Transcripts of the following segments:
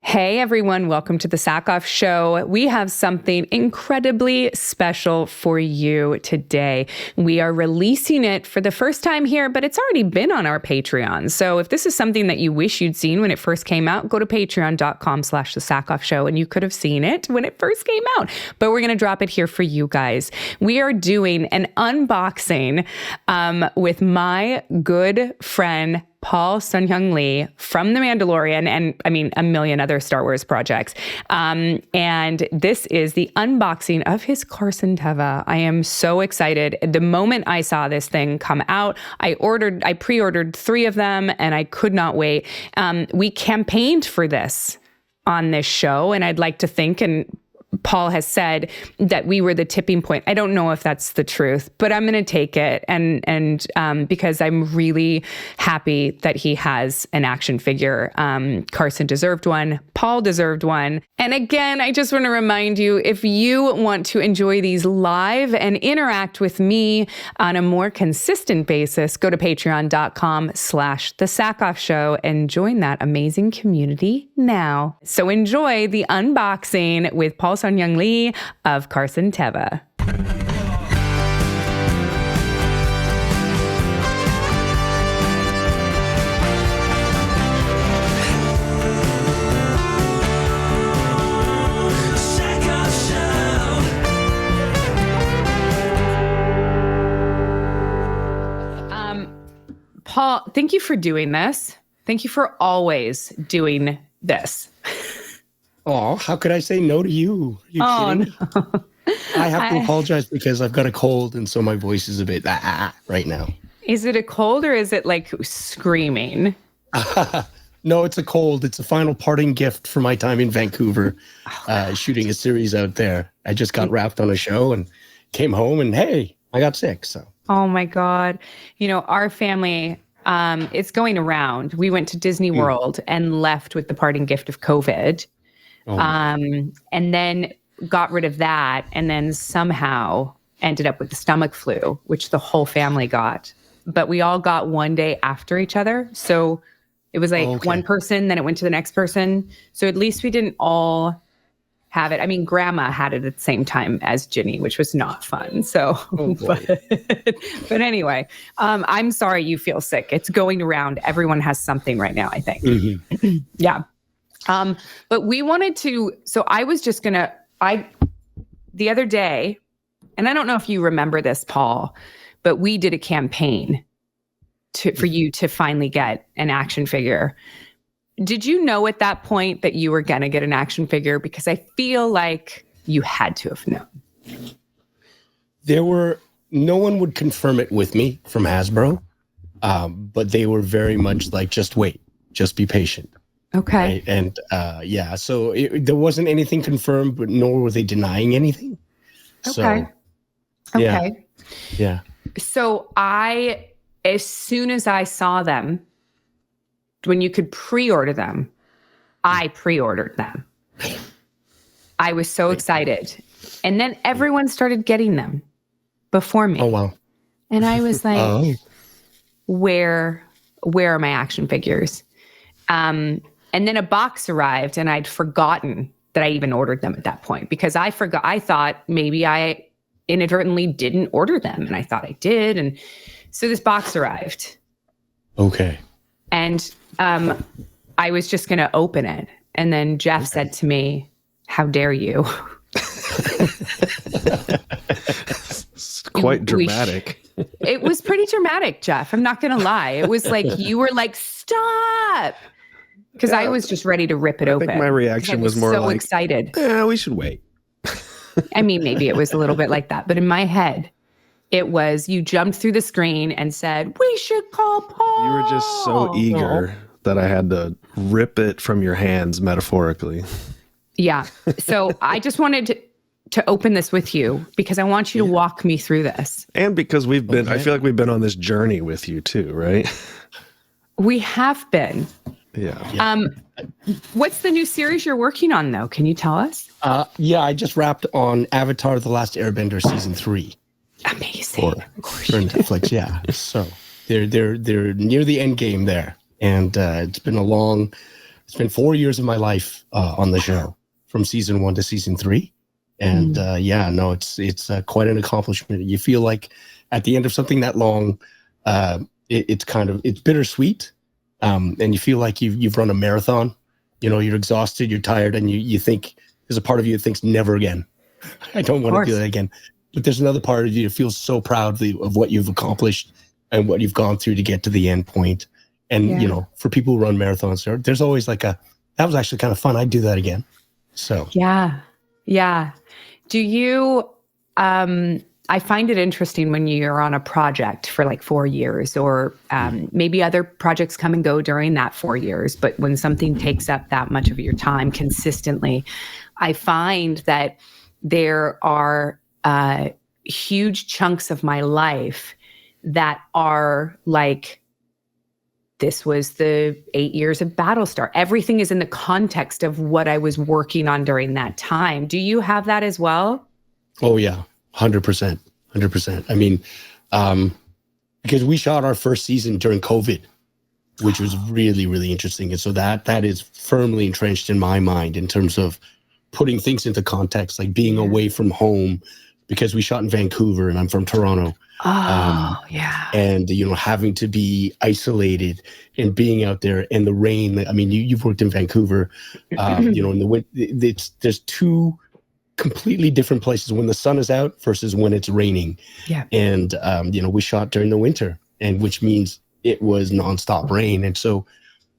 Hey everyone, welcome to the Sackhoff Show. We have something incredibly special for you today. We are releasing it for the first time here, but it's already been on our Patreon. So if this is something that you wish you'd seen when it first came out, go to patreon.com/the Sackhoff Show and you could have seen it when it first came out. But we're going to drop it here for you guys. We are doing an unboxing with my good friend, Paul Sun-Hyung Lee from The Mandalorian and a million other Star Wars projects. And this is the unboxing of his Carson Teva. I am so excited. The moment I saw this thing come out, I pre-ordered 3 of them and I could not wait. We campaigned for this on this show, and I'd like to think, and Paul has said that we were the tipping point. I don't know if that's the truth, but I'm going to take it. And because I'm really happy that he has an action figure. Carson deserved one. Paul deserved one. And again, I just want to remind you, if you want to enjoy these live and interact with me on a more consistent basis, go to patreon.com/the Sackhoff Show and join that amazing community now. So enjoy the unboxing with Paul Sun-Hyung Lee of Carson Teva. Paul, thank you for doing this. Thank you for always doing this. Oh, how could I say no to you? Are you kidding? No. I have to apologize because I've got a cold, and so my voice is a bit right now. Is it a cold or is it like screaming? No, it's a cold. It's a final parting gift for my time in Vancouver, shooting a series out there. I just got wrapped on a show and came home, and hey, I got sick. So. Oh my God. You know, our family, it's going around. We went to Disney World and left with the parting gift of COVID. And then got rid of that, and then somehow ended up with the stomach flu, which the whole family got. But we all got one day after each other. So it was like one person, then it went to the next person. So at least we didn't all have it. I mean, Grandma had it at the same time as Ginny, which was not fun. So, but anyway, I'm sorry you feel sick. It's going around. Everyone has something right now, I think. Mm-hmm. Yeah. But we wanted to, so I was just the other day, and I don't know if you remember this, Paul, but we did a campaign for you to finally get an action figure. Did you know at that point that you were going to get an action figure? Because I feel like you had to have known. No one would confirm it with me from Hasbro, but they were very much like, just wait, just be patient. Okay. Right? And so there wasn't anything confirmed, but nor were they denying anything. Okay. So, okay. Yeah. So as soon as I saw them, when you could pre-order them, I pre-ordered them. I was so excited. And then everyone started getting them before me. Oh, wow. And I was like, where are my action figures? And then a box arrived, and I'd forgotten that I even ordered them at that point, because I thought maybe I inadvertently didn't order them, and I thought I did. And so this box arrived. Okay. And I was just going to open it. And then Jeff said to me, "How dare you?" It's quite dramatic. It was pretty dramatic, Jeff. I'm not going to lie. It was like, you were like, "Stop." Because I was just ready to rip it open. I think my reaction was more so like, excited. Yeah, we should wait. I mean, maybe it was a little bit like that. But in my head, it was, you jumped through the screen and said, "We should call Paul." You were just so eager that I had to rip it from your hands, metaphorically. Yeah. So I just wanted to open this with you because I want you to walk me through this. And because I feel like we've been on this journey with you too, right? We have been. Yeah. What's the new series you're working on, though? Can you tell us? I just wrapped on Avatar: The Last Airbender season 3. Amazing. For Netflix, yeah. So they're near the end game there, and it's been a long been 4 years of my life on the show, from season 1 to season 3. And it's quite an accomplishment. You feel like at the end of something that long, it's bittersweet. And you feel like you've run a marathon. You know, you're exhausted, you're tired, and you think, there's a part of you that thinks, never again. I don't want to do that again. But there's another part of you that feels so proud of what you've accomplished and what you've gone through to get to the end point. And, you know, for people who run marathons, there's always that was actually kind of fun. I'd do that again. So. Yeah. Yeah. Do you, I find it interesting when you're on a project for like 4 years, or maybe other projects come and go during that 4 years. But when something takes up that much of your time consistently, I find that there are huge chunks of my life that are like, this was the 8 years of Battlestar. Everything is in the context of what I was working on during that time. Do you have that as well? Oh, yeah. 100%. 100%. I mean, because we shot our first season during COVID, which was really, really interesting. And so that is firmly entrenched in my mind in terms of putting things into context, like being away from home, because we shot in Vancouver and I'm from Toronto. And, you know, having to be isolated and being out there in the rain. I mean, you've worked in Vancouver, you know, in the winter, there's two completely different places when the sun is out versus when it's raining. Yeah. And, you know, we shot during the winter, and which means it was nonstop rain. And so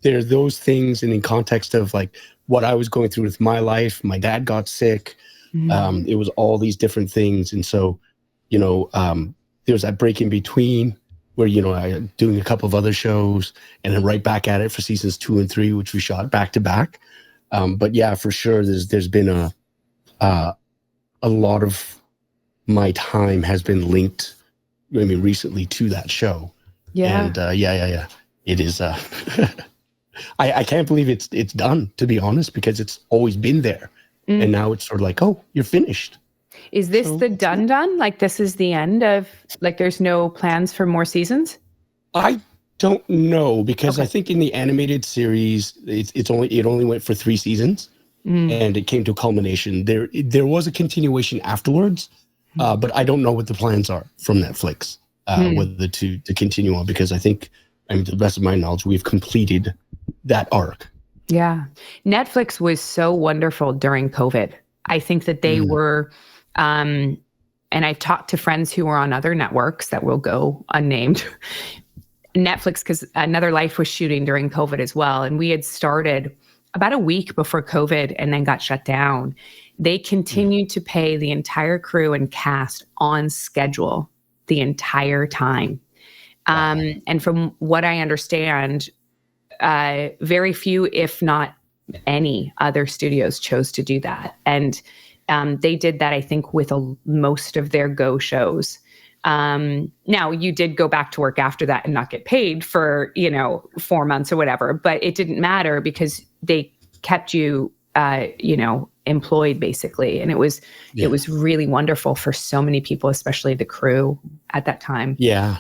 there are those things, and in context of like what I was going through with my life, my dad got sick. It was all these different things. And so, you know, there was that break in between where, you know, I doing a couple of other shows and then right back at it for seasons 2 and 3, which we shot back to back. But yeah, for sure, there's been a lot of my time has been linked, I mean, recently to that show. Yeah. And it is, I can't believe it's done, to be honest, because it's always been there. And now it's sort of like, oh, you're finished. Is this the done? Like, this is the end of, like, there's no plans for more seasons? I don't know, because I think in the animated series, it only went for 3 seasons, and it came to a culmination. There was a continuation afterwards, but I don't know what the plans are from Netflix, whether to continue on, because I think, I mean, to the best of my knowledge, we've completed that arc. Yeah. Netflix was so wonderful during COVID. I think that they were, and I've talked to friends who were on other networks that will go unnamed. Netflix, because Another Life was shooting during COVID as well. And we had started about a week before COVID and then got shut down. They continued to pay the entire crew and cast on schedule the entire time. And from what I understand, very few, if not any other studios chose to do that. And they did that, I think, with most of their Go shows. Now, you did go back to work after that and not get paid for, 4 months or whatever, but it didn't matter because they kept you, employed basically. And it was really wonderful for so many people, especially the crew at that time. Yeah,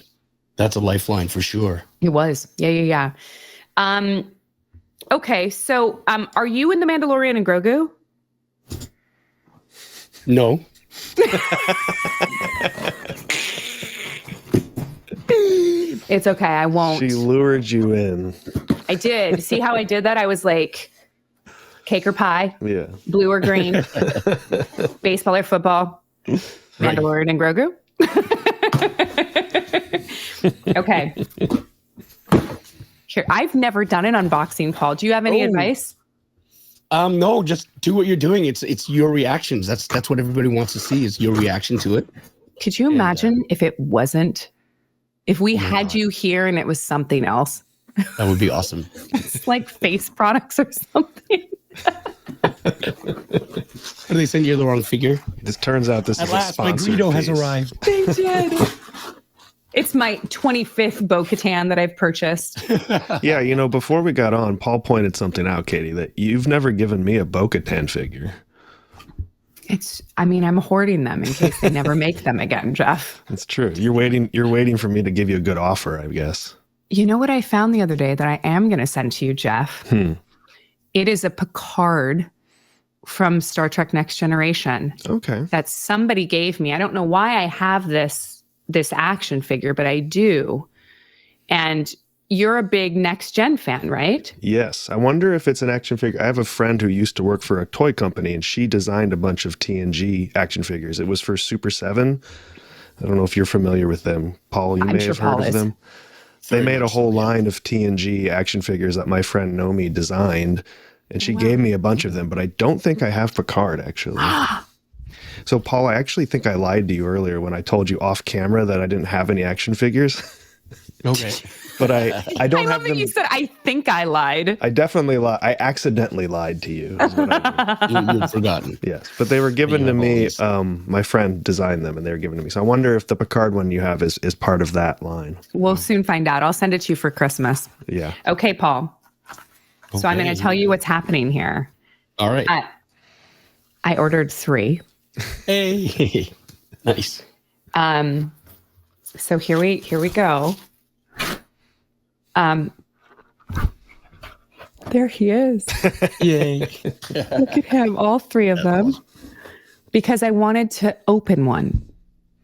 that's a lifeline for sure. It was. Yeah. Okay, so are you in The Mandalorian and Grogu? No. It's okay, I won't. She lured you in. I did. See how I did that? I was like, cake or pie? Yeah. Blue or green? Baseball or football? Right. Mandalorian and Grogu? Okay. Here, I've never done an unboxing, Paul. Do you have any advice? No, just do what you're doing. It's your reactions. That's what everybody wants to see, is your reaction to it. Could you imagine if it wasn't? If we had you here and it was something else? That would be awesome. It's like face products or something. Or they send you the wrong figure. It just turns out this is a sponsored Greedo has piece. arrived. They did. It's my 25th bo-katan that I've purchased. Yeah, before we got on, Paul pointed something out, Katee, that you've never given me a bo-katan figure. I'm hoarding them in case they never make them again, Jeff. It's true. You're waiting for me to give you a good offer, I guess. You know what I found the other day that I am going to send to you, Jeff? It is a Picard from Star Trek Next Generation. Okay. That somebody gave me. I don't know why I have this action figure, but I do. And you're a big Next Gen fan, right? Yes. I wonder if it's an action figure. I have a friend who used to work for a toy company, and she designed a bunch of TNG action figures. It was for Super 7. I don't know if you're familiar with them. Paul, you may have heard of them. They made a whole line of TNG action figures that my friend Nomi designed, and she gave me a bunch of them, but I don't think I have Picard, actually. So, Paul, I actually think I lied to you earlier when I told you off camera that I didn't have any action figures. Okay. But I don't I have love that them. you said, I think I lied. I definitely lied. I accidentally lied to you. Is what I mean. You've forgotten. Yes, but they were given to me. My friend designed them, and they were given to me. So I wonder if the Picard one you have is part of that line. We'll soon find out. I'll send it to you for Christmas. Yeah. Okay, Paul. So I'm going to tell you what's happening here. All right. I ordered 3. Hey. Nice. So here we go. There he is. Yay. Look at him, all 3 of them. Because I wanted to open one.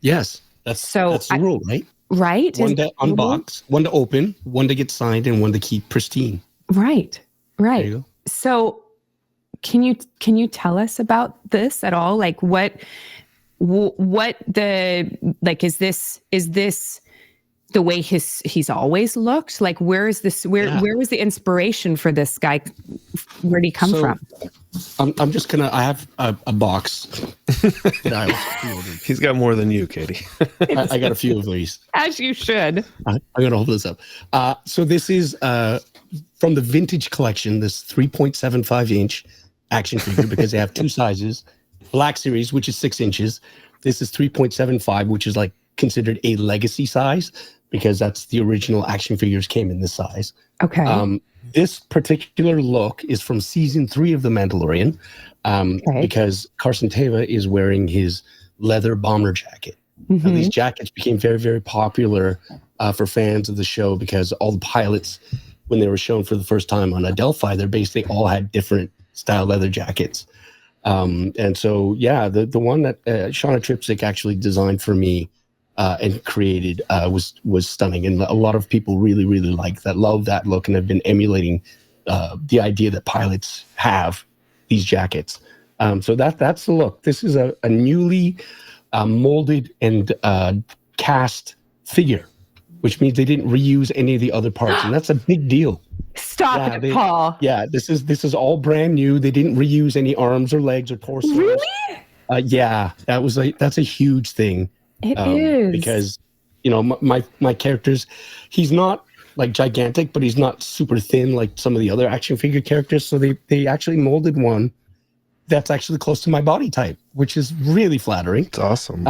Yes. That's the rule, right? Right? One to unbox, one to open, one to get signed, and one to keep pristine. Right. There you go. So can you tell us about this at all? Like what the, like, is this the way he's always looked? Like, where was the inspiration for this guy? Where'd he come from? I'm just gonna, I have a box that I ordered. He's got more than you, Katie. I got a few of these. As you should. I'm gonna hold this up. So this is from the vintage collection, this 3.75 inch action figure, because they have 2 sizes. Black Series, which is 6 inches. This is 3.75, which is like considered a legacy size, because that's the original action figures came in this size. Okay. This particular look is from season 3 of The Mandalorian, because Carson Teva is wearing his leather bomber jacket. Mm-hmm. These jackets became very, very popular for fans of the show, because all the pilots, when they were shown for the first time on Adelphi, they basically all had different style leather jackets. And so, yeah, the one that Shauna Tripsick actually designed for me and created was stunning. And a lot of people really, really like that, love that look, and have been emulating the idea that pilots have these jackets. So that's the look. This is a newly molded and cast figure, which means they didn't reuse any of the other parts. And that's a big deal. Stop it, Paul. Yeah, this is all brand new. They didn't reuse any arms or legs or torso. Really? Yeah, that's a huge thing. It is. Because, you know, my characters, he's not like gigantic, but he's not super thin like some of the other action figure characters. So they actually molded one that's actually close to my body type, which is really flattering. It's awesome.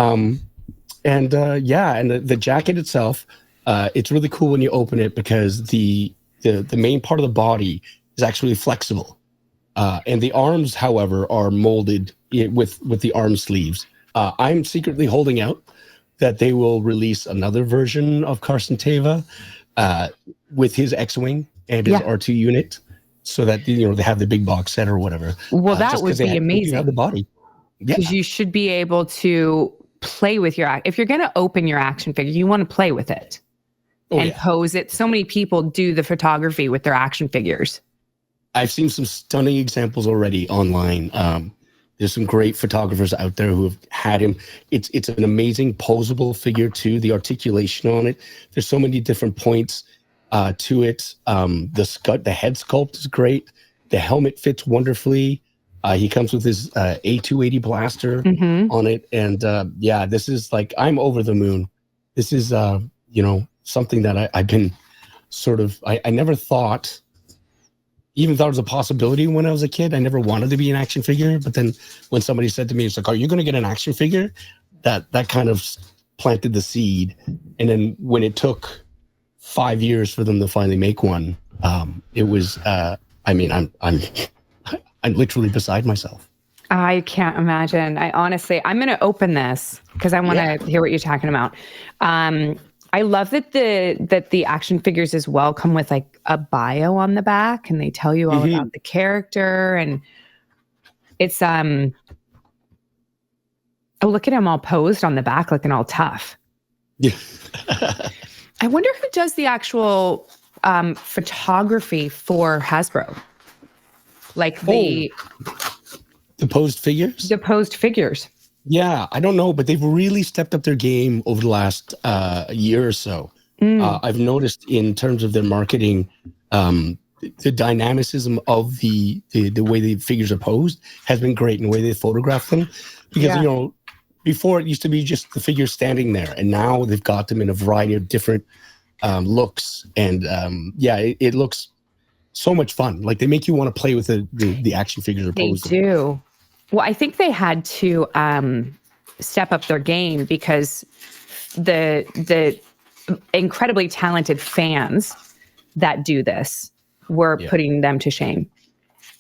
And the jacket itself, it's really cool when you open it, because the main part of the body is actually flexible. And the arms, however, are molded with the arm sleeves. I'm secretly holding out that they will release another version of Carson Teva with his X-Wing and his R2 unit, so that, you know, they have the big box set or whatever. Well, that would be amazing. Have the body. Because you should be able to play with if you're going to open your action figure, you want to play with it and pose it. So many people do the photography with their action figures. I've seen some stunning examples already online. There's some great photographers out there who have had him. It's an amazing posable figure too. The articulation on it. There's so many different points to it. The head sculpt is great. The helmet fits wonderfully. He comes with his A280 blaster on it, and this is like, I'm over the moon. This is something that I've been sort of. I never thought. Even thought it was a possibility when I was a kid. I never wanted to be an action figure. But then when somebody said to me, it's like, are you going to get an action figure? That kind of planted the seed. And then when it took 5 years for them to finally make one, it was, I'm literally beside myself. I can't imagine. I'm going to open this because I want to hear what you're talking about. I love that the action figures as well come with like a bio on the back, and they tell you all about the character, and it's oh, look at him all posed on the back looking all tough. Yeah. I wonder who does the actual photography for Hasbro. Like the posed figures? The posed figures. Yeah, I don't know, but they've really stepped up their game over the last year or so. I've noticed in terms of their marketing, the dynamicism of the way the figures are posed has been great in the way they photograph them. Because, you know, before it used to be just the figures standing there, and now they've got them in a variety of different looks. And it looks so much fun. Like they make you want to play with the action figures are posed. They do. Well, I think they had to step up their game because the incredibly talented fans that do this were putting them to shame.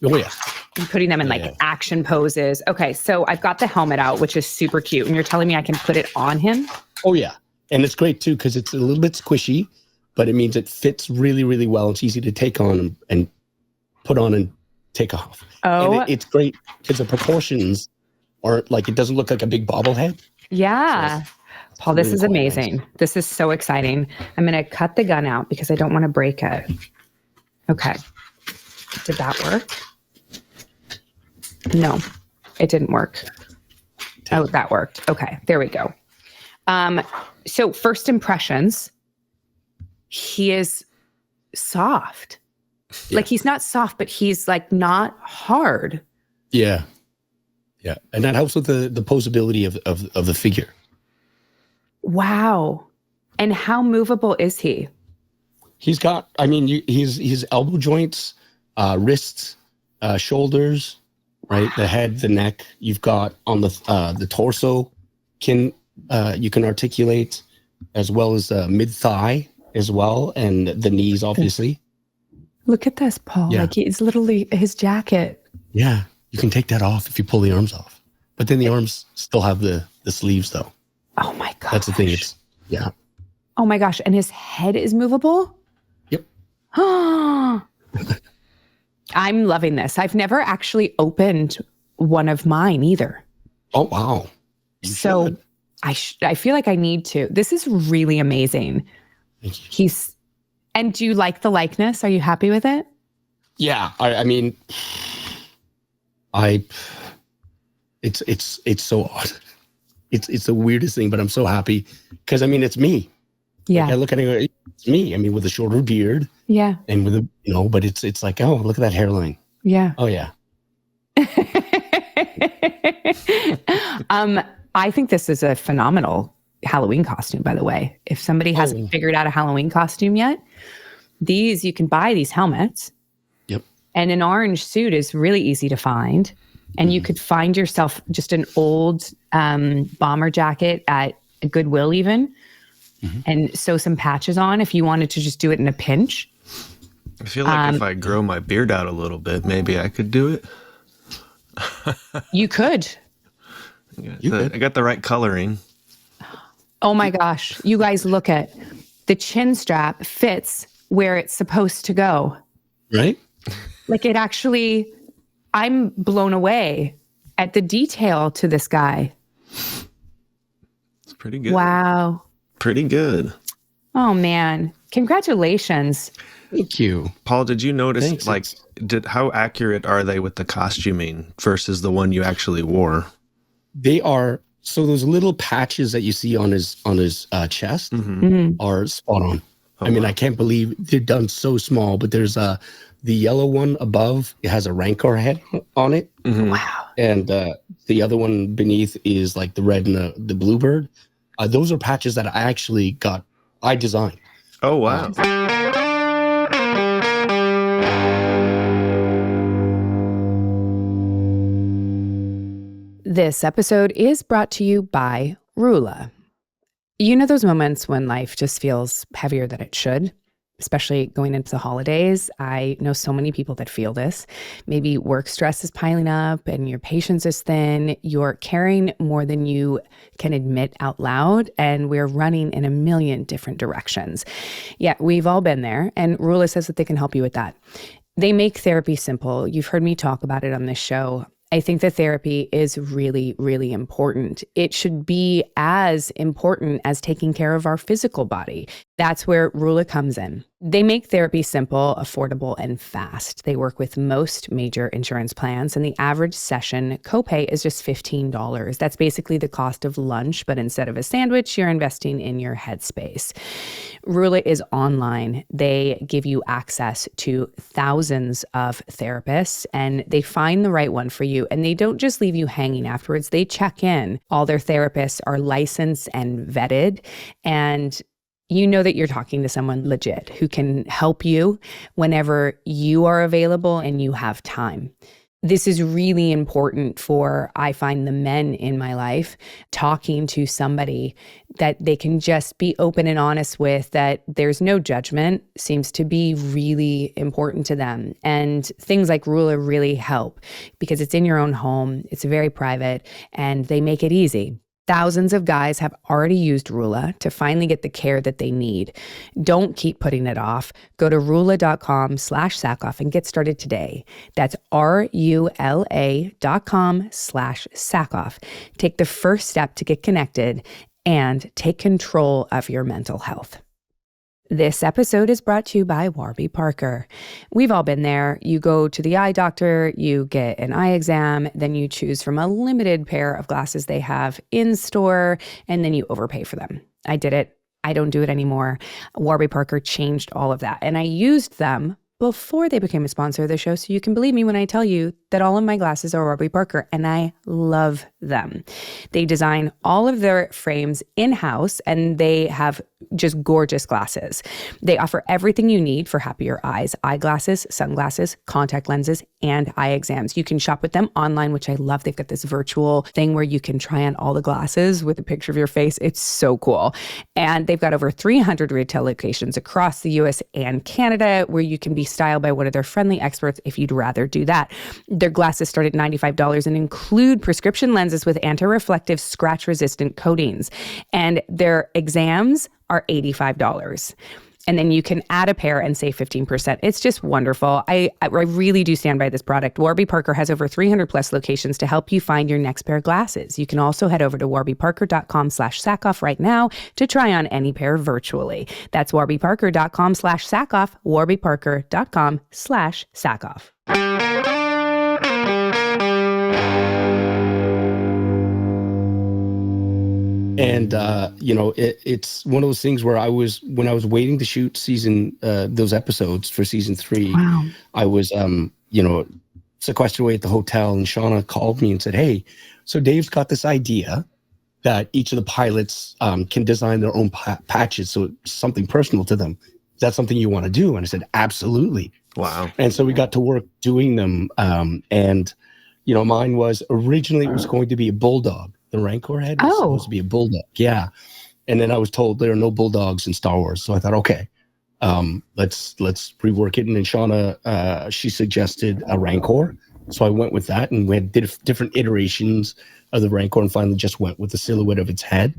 Oh, yeah. And putting them in like action poses. Okay, so I've got the helmet out, which is super cute. And you're telling me I can put it on him? Oh, yeah. And it's great, too, because it's a little bit squishy, but it means it fits really, really well. It's easy to take on and put on and take off. Oh, and it's great because the proportions are like, it doesn't look like a big bobblehead. Yeah. So Paul, this is amazing. Nice. This is so exciting. I'm going to cut the gun out because I don't want to break it. Okay. Did that work? No, it didn't work. Oh, that worked. Okay, there we go. So first impressions, he is soft. Yeah. Like he's not soft, but he's like not hard. Yeah. Yeah. And that helps with the posability of the figure. Wow. And how movable is he? He's got, his elbow joints, wrists, shoulders, right? The head, the neck. You've got on the torso you can articulate, as well as mid thigh as well, and the knees, obviously. Look at this, Paul. Yeah. Like it's literally his jacket. Yeah, you can take that off if you pull the arms off, but then the arms still have the sleeves, though. Oh my gosh. That's the thing. Oh my gosh, and his head is movable. Yep. I'm loving this. I've never actually opened one of mine either. Oh, wow. You should. I feel like I need to. This is really amazing. Thank you. And do you like the likeness? Are you happy with it? Yeah. It's so odd. It's the weirdest thing, but I'm so happy because it's me. Yeah. Like I look at it, it's me. With a shorter beard. Yeah. And with but it's like, oh, look at that hairline. Yeah. Oh yeah. I think this is a phenomenal Halloween costume, by the way. If somebody hasn't figured out a Halloween costume yet, you can buy these helmets. Yep. And an orange suit is really easy to find. And you could find yourself just an old bomber jacket at a Goodwill even, and sew some patches on if you wanted to just do it in a pinch. I feel like if I grow my beard out a little bit, maybe I could do it. You could. I got the right coloring. Oh my gosh. You guys look at the chin strap fits where it's supposed to go. Right? Like it actually, I'm blown away at the detail to this guy. It's pretty good. Wow. Pretty good. Oh man. Congratulations. Thank you. Paul, did you notice how accurate are they with the costuming versus the one you actually wore? They are. So those little patches that you see on his chest are spot on. Oh, I can't believe they're done so small, but there's the yellow one above, it has a rancor head on it. Mm-hmm. Wow. And the other one beneath is like the red and the bluebird. Those are patches that I designed. Oh, wow. This episode is brought to you by Rula. You know those moments when life just feels heavier than it should? especially going into the holidays. I know so many people that feel this. Maybe work stress is piling up and your patience is thin. You're carrying more than you can admit out loud, and we're running in a million different directions. Yeah, we've all been there, and Rula says that they can help you with that. They make therapy simple. You've heard me talk about it on this show. I think that therapy is really, really important. It should be as important as taking care of our physical body. That's where Rula comes in. They make therapy simple, affordable, and fast. They work with most major insurance plans, and the average session copay is just $15. That's basically the cost of lunch, but instead of a sandwich, you're investing in your headspace. Rula is online. They give you access to thousands of therapists, and they find the right one for you. And they don't just leave you hanging afterwards. They check in. All their therapists are licensed and vetted, and you know that you're talking to someone legit who can help you whenever you are available and you have time. This is really important for, I find, the men in my life, talking to somebody that they can just be open and honest with, that there's no judgment, seems to be really important to them. And things like Rula really help because it's in your own home, it's very private, and they make it easy. Thousands of guys have already used Rula to finally get the care that they need. Don't keep putting it off. Go to rula.com/Sackhoff and get started today. That's RULA.com/Sackhoff. Take the first step to get connected and take control of your mental health. This episode is brought to you by Warby Parker. We've all been there. You go to the eye doctor, you get an eye exam, then you choose from a limited pair of glasses they have in store, and then you overpay for them. I did it. I don't do it anymore. Warby Parker changed all of that. And I used them before they became a sponsor of the show, so you can believe me when I tell you that all of my glasses are Warby Parker, and I love them. They design all of their frames in-house, and they have just gorgeous glasses. They offer everything you need for happier eyes: eyeglasses, sunglasses, contact lenses, and eye exams. You can shop with them online, which I love. They've got this virtual thing where you can try on all the glasses with a picture of your face. It's so cool. And they've got over 300 retail locations across the US and Canada where you can be styled by one of their friendly experts if you'd rather do that. Their glasses start at $95 and include prescription lenses with anti-reflective, scratch-resistant coatings. And their exams are $85. And then you can add a pair and save 15%. It's just wonderful. I really do stand by this product. Warby Parker has over 300 plus locations to help you find your next pair of glasses. You can also head over to warbyparker.com/Sackhoff right now to try on any pair virtually. That's warbyparker.com/Sackhoff, warbyparker.com/Sackhoff. And, it's one of those things where when I was waiting to shoot those episodes for season 3, Wow. I was, sequestered away at the hotel, and Shauna called me and said, "Hey, so Dave's got this idea that each of the pilots can design their own patches. So it's something personal to them. Is that something you want to do?" And I said, "Absolutely." Wow. And so we got to work doing them. Mine was originally, it was going to be a bulldog. The Rancor head was supposed to be a bulldog. Yeah. And then I was told there are no bulldogs in Star Wars. So I thought, okay, let's rework it. And then Shauna, she suggested a Rancor. So I went with that, and we had different iterations of the Rancor, and finally just went with the silhouette of its head.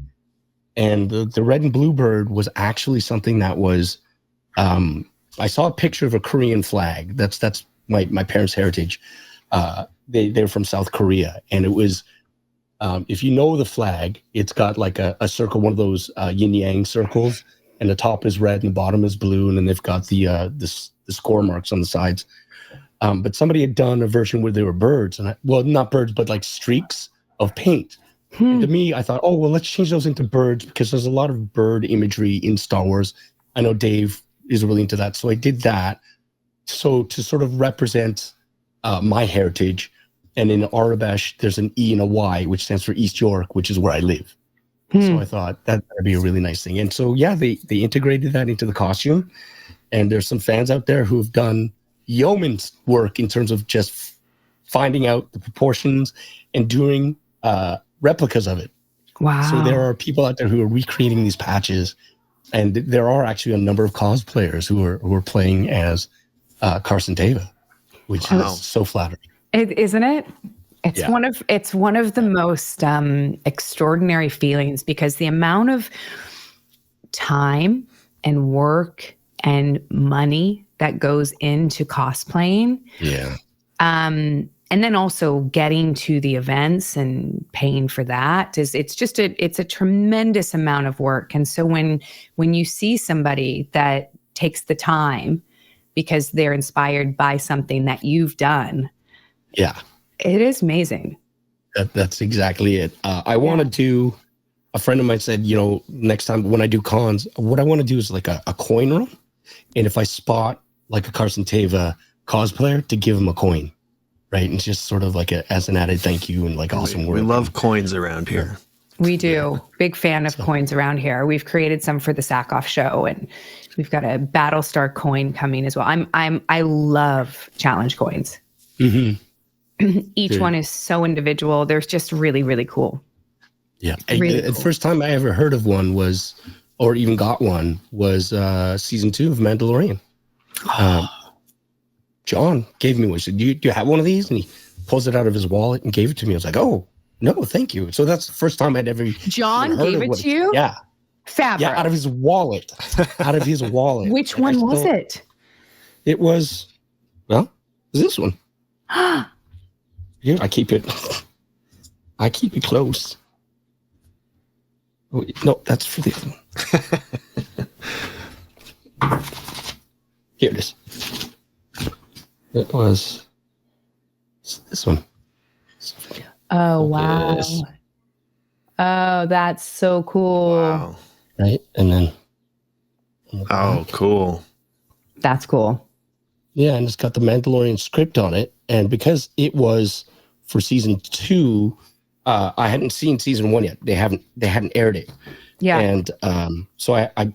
And the red and blue bird was actually something that was, I saw a picture of a Korean flag. That's my parents' heritage. They're from South Korea, and it was, if you know the flag, it's got like a circle, one of those yin yang circles, and the top is red and the bottom is blue, and then they've got the score marks on the sides. But somebody had done a version where they were birds, and not birds, but like streaks of paint. And to me, I thought, oh well, let's change those into birds, because there's a lot of bird imagery in Star Wars. I know Dave is really into that, so I did that. So to sort of represent my heritage. And in Arabesh, there's an E and a Y, which stands for East York, which is where I live. So I thought that'd be a really nice thing. And so, yeah, they integrated that into the costume. And there's some fans out there who've done yeoman's work in terms of just finding out the proportions and doing replicas of it. Wow. So there are people out there who are recreating these patches And there are actually a number of cosplayers who are playing as Carson Teva, which is so flattering. Isn't it? It's one of the most extraordinary feelings, because the amount of time and work and money that goes into cosplaying. Yeah. And then also getting to the events and paying for that it's a tremendous amount of work. And so when you see somebody that takes the time because they're inspired by something that you've done, yeah, it is amazing. That's exactly it. I wanted to. A friend of mine said, next time when I do cons, what I want to do is like a coin run, and if I spot like a Carson Teva cosplayer, to give him a coin. Right. And it's just sort of like as an added thank you and like awesome work. We love coins around here. We do. Big fan of coins around here. We've created some for the Sackhoff show, and we've got a Battlestar coin coming as well. I love challenge coins. Mm-hmm. Each one is so individual. They're just really, really cool. Yeah. Really cool. The first time I ever heard of one was, or even got one, was season 2 of Mandalorian. John gave me one. He said, do you have one of these? And he pulls it out of his wallet and gave it to me. I was like, oh, no, thank you. So that's the first time I'd ever. John gave it to you? Yeah. Fabric. Yeah, out of his wallet. Which one was it? It was, this one. Here, I keep it close. Oh, no, that's for the other one. Here it is. It was this one. Oh, wow. Oh, that's so cool. Wow. Right? And then. Oh, cool. That's cool. Yeah, and it's got the Mandalorian script on it. And because it was for season 2, I hadn't seen season 1 yet. They hadn't aired it. Yeah. And so I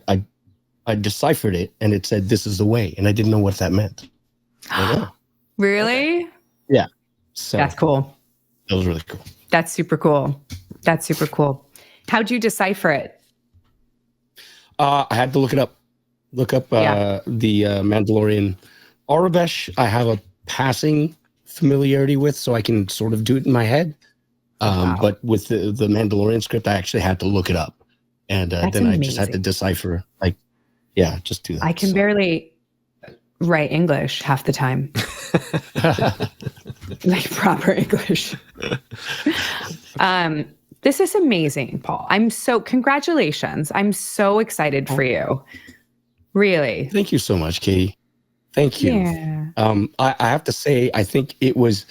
deciphered it, and it said, "This is the way," and I didn't know what that meant. Really? Yeah. So that's cool. That was really cool. That's super cool. How'd you decipher it? I had to look it up. The Mandalorian. Arabesh, I have a passing familiarity with, so I can sort of do it in my head. But with the Mandalorian script, I actually had to look it up. And then amazing. I just had to decipher, just do that. I can barely write English half the time. Like proper English. This is amazing, Paul. Congratulations. I'm so excited for you. Really. Thank you so much, Katie. Thank you. Yeah. I have to say, I think it was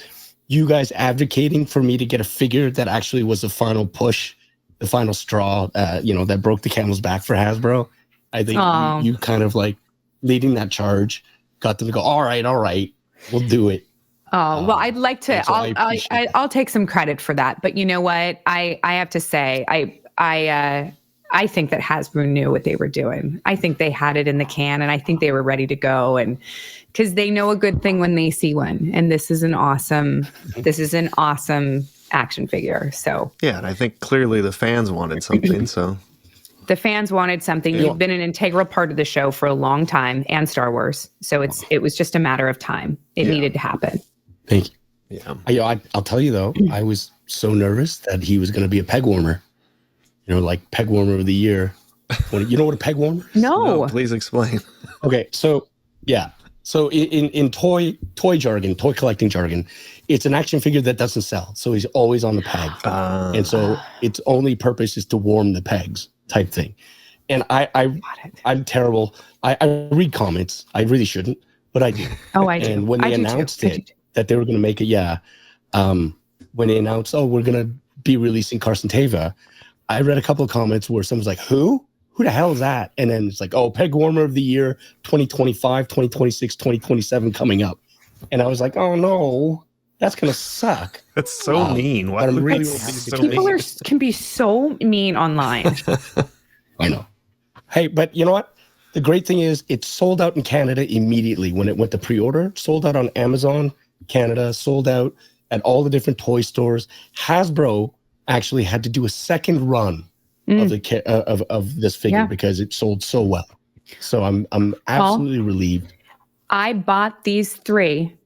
you guys advocating for me to get a figure that actually was the final push, the final straw, that broke the camel's back for Hasbro. I think you kind of like leading that charge got them to go, all right, we'll do it. Oh, well, I'd like to, so I'll take some credit for that. But you know what? I have to say, I think that Hasbro knew what they were doing. I think they had it in the can, and I think they were ready to go. And because they know a good thing when they see one. And this is an awesome action figure. So yeah, and I think clearly the fans wanted something. So the fans wanted something. You've been an integral part of the show for a long time, and Star Wars. So it was just a matter of time. It needed to happen. Thank you. Yeah. I'll tell you though, I was so nervous that he was going to be a peg warmer. Like peg warmer of the year. You know what a peg warmer is? No. Please explain. Okay, so yeah. So in toy jargon, toy collecting jargon, it's an action figure that doesn't sell. So he's always on the peg. And so its only purpose is to warm the pegs type thing. And I'm terrible. I read comments. I really shouldn't, but I do. Oh, I do. And when they announced that they were going to make it, when they announced, we're going to be releasing Carson Teva, I read a couple of comments where someone's like, who the hell is that? And then it's like, peg warmer of the year, 2025, 2026, 2027 coming up. And I was like, oh no, that's going to suck. That's so mean. Why really people can be so mean online. I know. Hey, but you know what? The great thing is it sold out in Canada immediately when it went to pre-order. Sold out on Amazon Canada, sold out at all the different toy stores. Hasbro actually had to do a second run of this figure because it sold so well. So I'm absolutely relieved. I bought these 3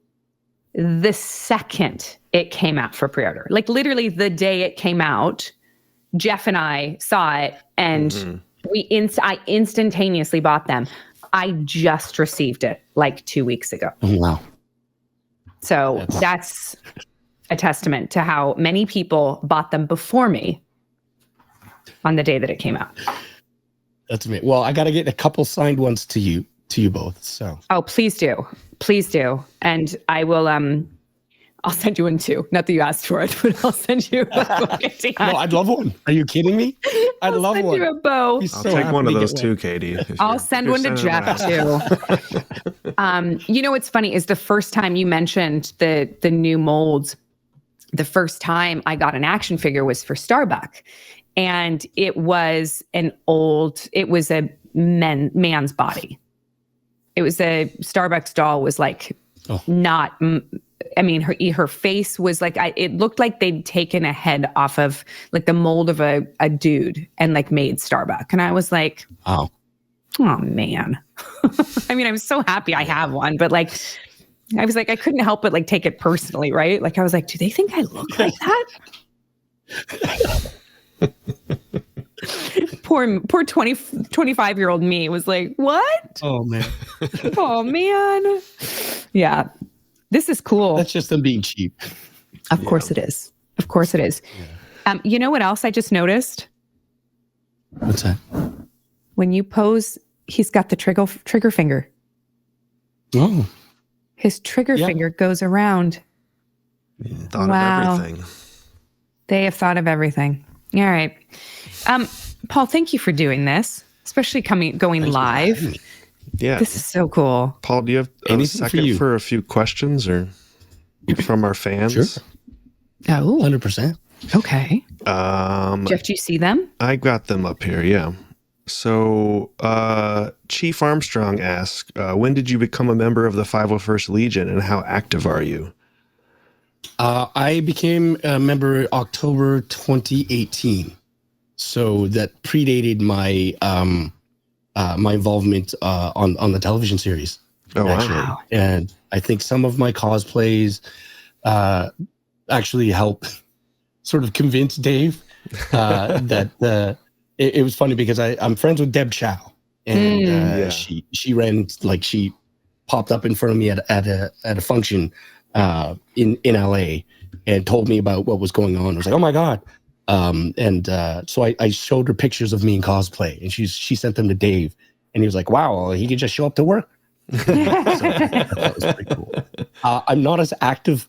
the second it came out for pre-order. Like literally the day it came out, Jeff and I saw it and I instantaneously bought them. I just received it like 2 weeks ago. Oh, wow. So that's a testament to how many people bought them before me on the day that it came out. That's amazing. Well, I got to get a couple signed ones to you both. So. Oh, please do. Please do. And I will, I'll send you one too. Not that you asked for it, but I'll send you a bo-katan. No, I'd love one. Are you kidding me? I'd love one. I'll send you a bow. I'll take one of those too, Katie. I'll send one to Jeff too. You know what's funny is the first time you mentioned the new molds, the first time I got an action figure was for Starbuck. And it was a man's body. It was a Starbucks doll was like not, I mean, her face was like, it looked like they'd taken a head off of like the mold of a dude and like made Starbuck. And I was like, oh man. I mean, I'm so happy I have one, but like, I was like, I couldn't help but like take it personally, right? Like I was like, do they think I look like that? Poor 25-year-old me was like, what? Oh man. Oh man. Yeah. This is cool. That's just them being cheap. Of course it is. Of course it is. Yeah. You know what else I just noticed? What's that? When you pose, he's got the trigger finger. Oh. His trigger finger goes around. Thought of everything. They have thought of everything. All right. Paul, thank you for doing this, especially going live. Yeah. This is so cool. Paul, do you have a second for a few questions or from our fans? Sure. Oh, 100%. Okay. Jeff, do you see them? I got them up here, yeah. So Chief Armstrong asks, when did you become a member of the 501st Legion and how active are you? I became a member October 2018. So that predated my my involvement on the television series. Oh, actually. wow. And I think some of my cosplays actually help sort of convince Dave that it was funny because I'm friends with Deb Chow. And she ran, like, she popped up in front of me at a function in LA and told me about what was going on. I was like, oh my God. So I showed her pictures of me in cosplay and she sent them to Dave and he was like, wow, he could just show up to work. So that was pretty cool. I'm not as active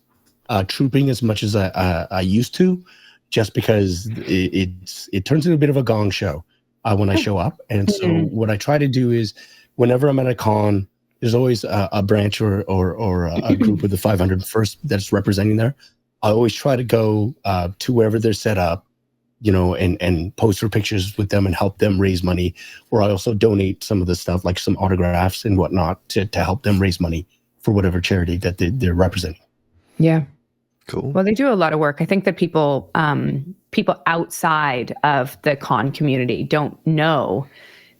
trooping as much as I used to, just because it turns into a bit of a gong show when I show up. And so what I try to do is whenever I'm at a con, there's always a branch or a group of the 501st that's representing there. I always try to go to wherever they're set up, you know, and post for pictures with them and help them raise money. Or I also donate some of the stuff, like some autographs and whatnot, to help them raise money for whatever charity that they're representing. Yeah. Cool. Well, they do a lot of work. I think that people outside of the con community don't know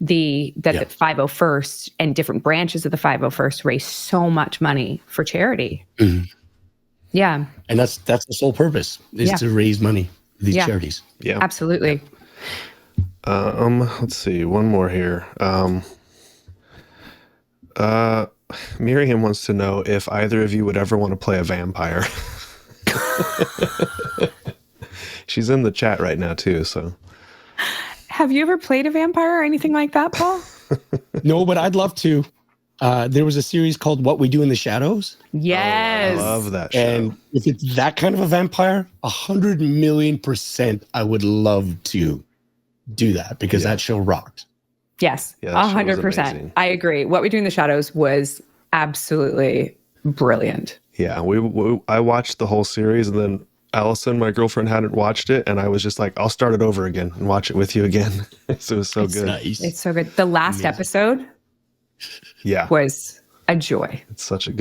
the 501st and different branches of the 501st raise so much money for charity. Mm-hmm. Yeah. And that's the sole purpose, is to raise money for these charities. Yeah. Absolutely. Let's see, one more here. Miriam wants to know if either of you would ever want to play a vampire. She's in the chat right now too, so. Have you ever played a vampire or anything like that, Paul? No, but I'd love to. There was a series called What We Do in the Shadows. Yes. Oh, I love that show. And if it's that kind of a vampire, 100,000,000% I would love to do that, because that show rocked. Yes, 100%. I agree. What We Do in the Shadows was absolutely brilliant. Yeah, I watched the whole series, and then Allison, my girlfriend, hadn't watched it, and I was just like, I'll start it over again and watch it with you again. So it was so good. Nice. It's so good. The last episode was a joy. It's such a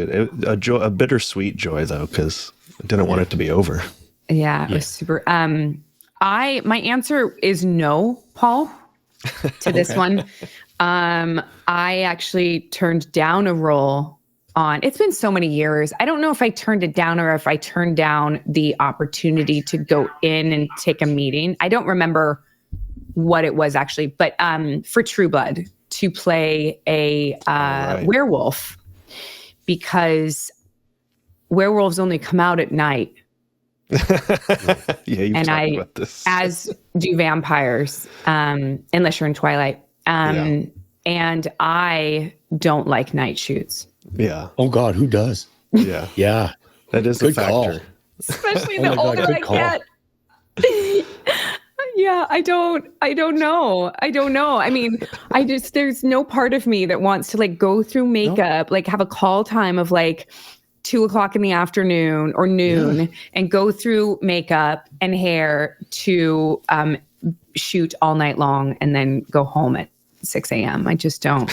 a bittersweet joy, though, because I didn't want it to be over. Yeah, it was super. My answer is no, Paul, to this one. I actually turned down a role on, it's been so many years. I don't know if I turned it down or if I turned down the opportunity to go in and take a meeting. I don't remember what it was actually, but for True Blood, to play a werewolf, because werewolves only come out at night. Yeah, you've talked about this. As do vampires, unless you're in Twilight. And I don't like night shoots. Yeah. Oh God, who does? Yeah. Yeah. That is a factor. Call. Especially the older I get. Yeah, I don't know. I mean, there's no part of me that wants to like go through makeup, like have a call time of like 2:00 in the afternoon or noon and go through makeup and hair to shoot all night long and then go home at 6 a.m. I just don't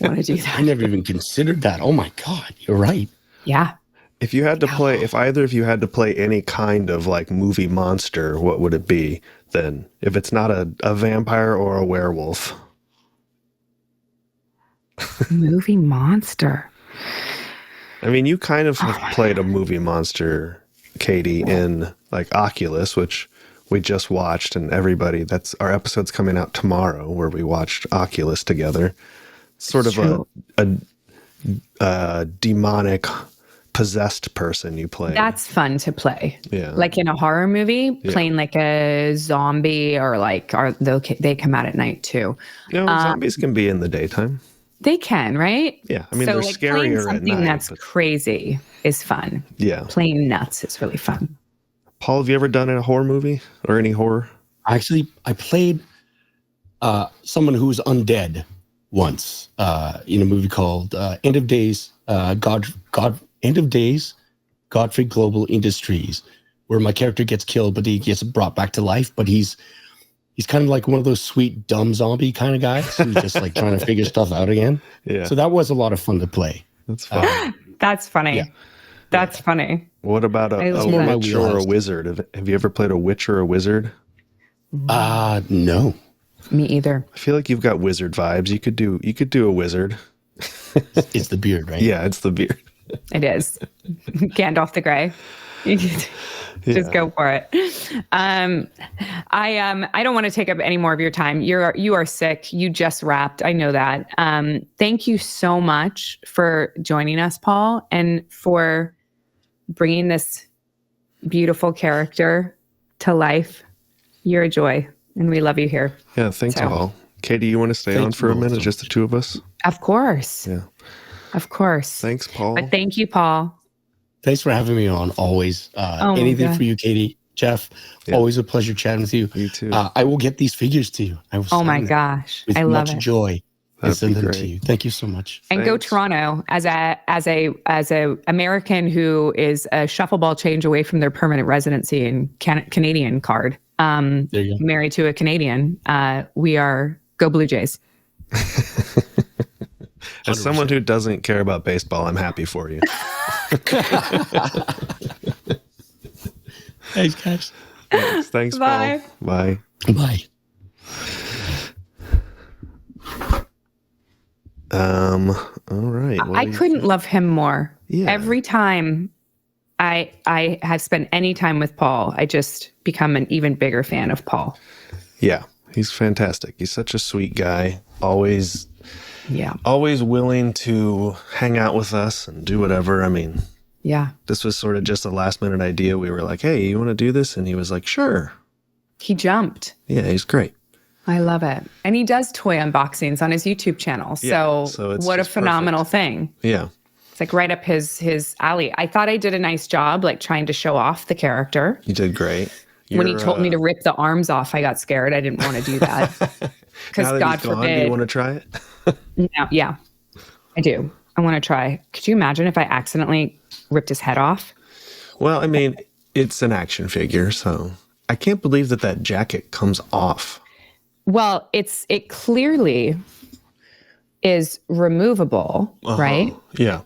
want to do that. I never even considered that. Oh my God, you're right. Yeah. If you had to play, if either of you had to play any kind of like movie monster, what would it be then? If it's not a vampire or a werewolf? Movie monster. I mean, you kind of have played a movie monster, Katee, in like Oculus, which we just watched, and everybody, that's our episode's coming out tomorrow where we watched Oculus together. Sort of a demonic possessed person you play. That's fun to play. Yeah. Like in a horror movie, playing like a zombie or like, they come out at night too. You know, zombies can be in the daytime. They can, right? Yeah. I mean, so they're like scarier at something night. That's crazy is fun. Yeah. Playing nuts is really fun. Paul, have you ever done a horror movie or any horror? Actually, I played someone who was undead once in a movie called End of Days, End of Days, Godfrey Global Industries, where my character gets killed, but he gets brought back to life. But he's kind of like one of those sweet, dumb zombie kind of guys who's just like trying to figure stuff out again. Yeah. So that was a lot of fun to play. That's fun. That's funny. Yeah. That's funny. What about a witch or a wizard? Have you ever played a witch or a wizard? No. Me either. I feel like you've got wizard vibes. You could do a wizard. It's the beard, right? Yeah, it's the beard. It is. Gandalf the Grey. Just go for it. I don't want to take up any more of your time. You are sick. You just wrapped. I know that. Thank you so much for joining us, Paul, and for bringing this beautiful character to life. You're a joy, and we love you here. Yeah, thanks, Paul. Katee, you want to stay on for a minute, just the two of us? Of course. Yeah. Of course. Thanks, Paul. But thank you, Paul. Thanks for having me on. Always. Anything for you, Katee. Jeff, always a pleasure chatting with you. You too. I will get these figures to you. I will Oh my gosh. with I love much it. joy. I send them great. to you. Thank you so much. And go Toronto as a American who is a shuffleball change away from their permanent residency and Canadian card. There you go. Married to a Canadian. We are go Blue Jays. As someone who doesn't care about baseball, I'm happy for you. Thanks, guys. Thanks, Bye. Paul. Bye. Bye. All right. I couldn't love him more. Yeah. Every time I have spent any time with Paul, I just become an even bigger fan of Paul. Yeah, he's fantastic. He's such a sweet guy. Always Yeah. willing to hang out with us and do whatever. I mean, Yeah. this was sort of just a last minute idea. We were like, hey, you want to do this? And he was like, sure. He jumped. Yeah, he's great. I love it. And he does toy unboxings on his YouTube channel. Yeah, So it's what a just phenomenal thing. Yeah. It's like right up his alley. I thought I did a nice job, like trying to show off the character. You did great. When he told me to rip the arms off, I got scared. I didn't want to do that. Because God do you forbid. want to try it? No, yeah, I do. I want to try. Could you imagine if I accidentally ripped his head off? Well, I mean, it's an action figure, so I can't believe that jacket comes off. Well, it clearly is removable, right? Yeah.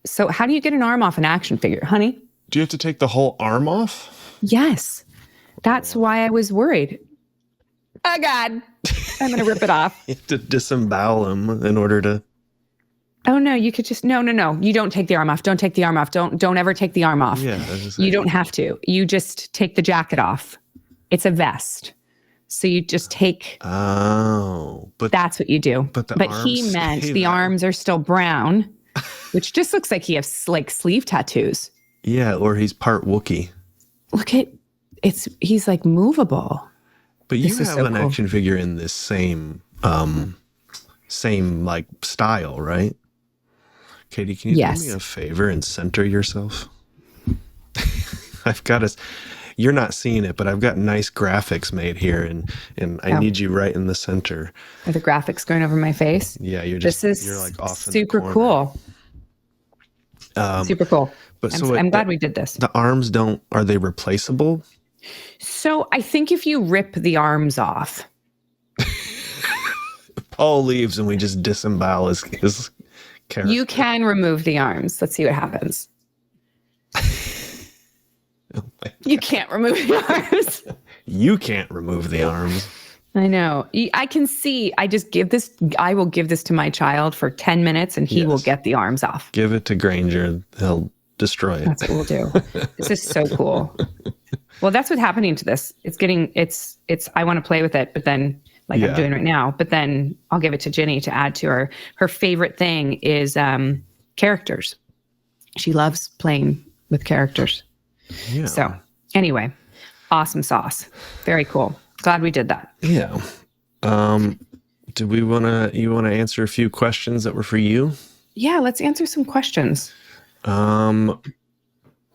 So how do you get an arm off an action figure, honey? Do you have to take the whole arm off? Yes. That's why I was worried. Oh God, I'm going to rip it off. You have to disembowel him in order to. Oh no, you could just, no. You don't take the arm off. Don't take the arm off. Don't ever take the arm off. Yeah. You don't have to. You just take the jacket off. It's a vest. So you just take. Oh, but that's what you do. But he meant the arms are still brown, which just looks like he has like sleeve tattoos. Yeah, or he's part Wookiee. Look at he's like movable. But you have an action figure in this same like style, right? Katee, can you do me a favor and center yourself? I've got you're not seeing it, but I've got nice graphics made here, and I need you right in the center. Are the graphics going over my face? Yeah, you're like off super in the cool. Super cool. But I'm glad we did this. The arms are they replaceable? So I think if you rip the arms off. Paul leaves and we just disembowel his character. You can remove the arms. Let's see what happens. You can't remove the arms. You can't remove the arms. I know. I can see. I will give this to my child for 10 minutes and he will get the arms off. Give it to Granger. He'll destroy it. That's what we'll do. This is so cool. Well, that's what's happening to this. I want to play with it, but then I'm doing right now, but then I'll give it to Ginny to add to her favorite thing is characters. She loves playing with characters. Yeah. So anyway, awesome sauce. Very cool. Glad we did that. Yeah. Do you want to answer a few questions that were for you? Yeah, let's answer some questions.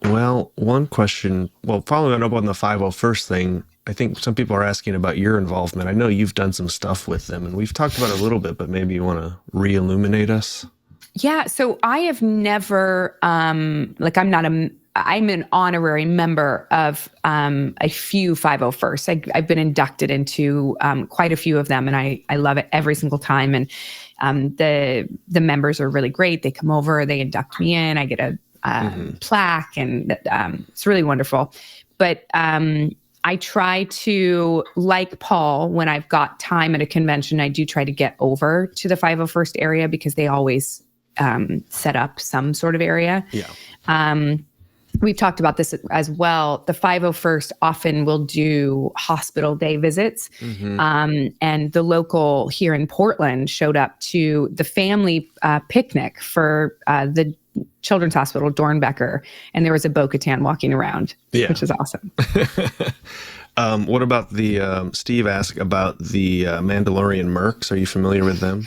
Well, one question, following up on the 501st thing, I think some people are asking about your involvement. I know you've done some stuff with them and we've talked about it a little bit, but maybe you want to re-illuminate us? Yeah. So I have never, I'm an honorary member of a few 501st. I've been inducted into quite a few of them, and I love it every single time. And the members are really great. They come over, they induct me in. I get a plaque, and it's really wonderful. But I try to, like Paul, when I've got time at a convention, I do try to get over to the 501st area because they always set up some sort of area. Yeah. We've talked about this as well. The 501st often will do hospital day visits. And the local here in Portland showed up to the family picnic for the Children's Hospital, Dornbecker. And there was a bo-katan walking around, which is awesome. What about Steve asked about the Mandalorian Mercs? Are you familiar with them?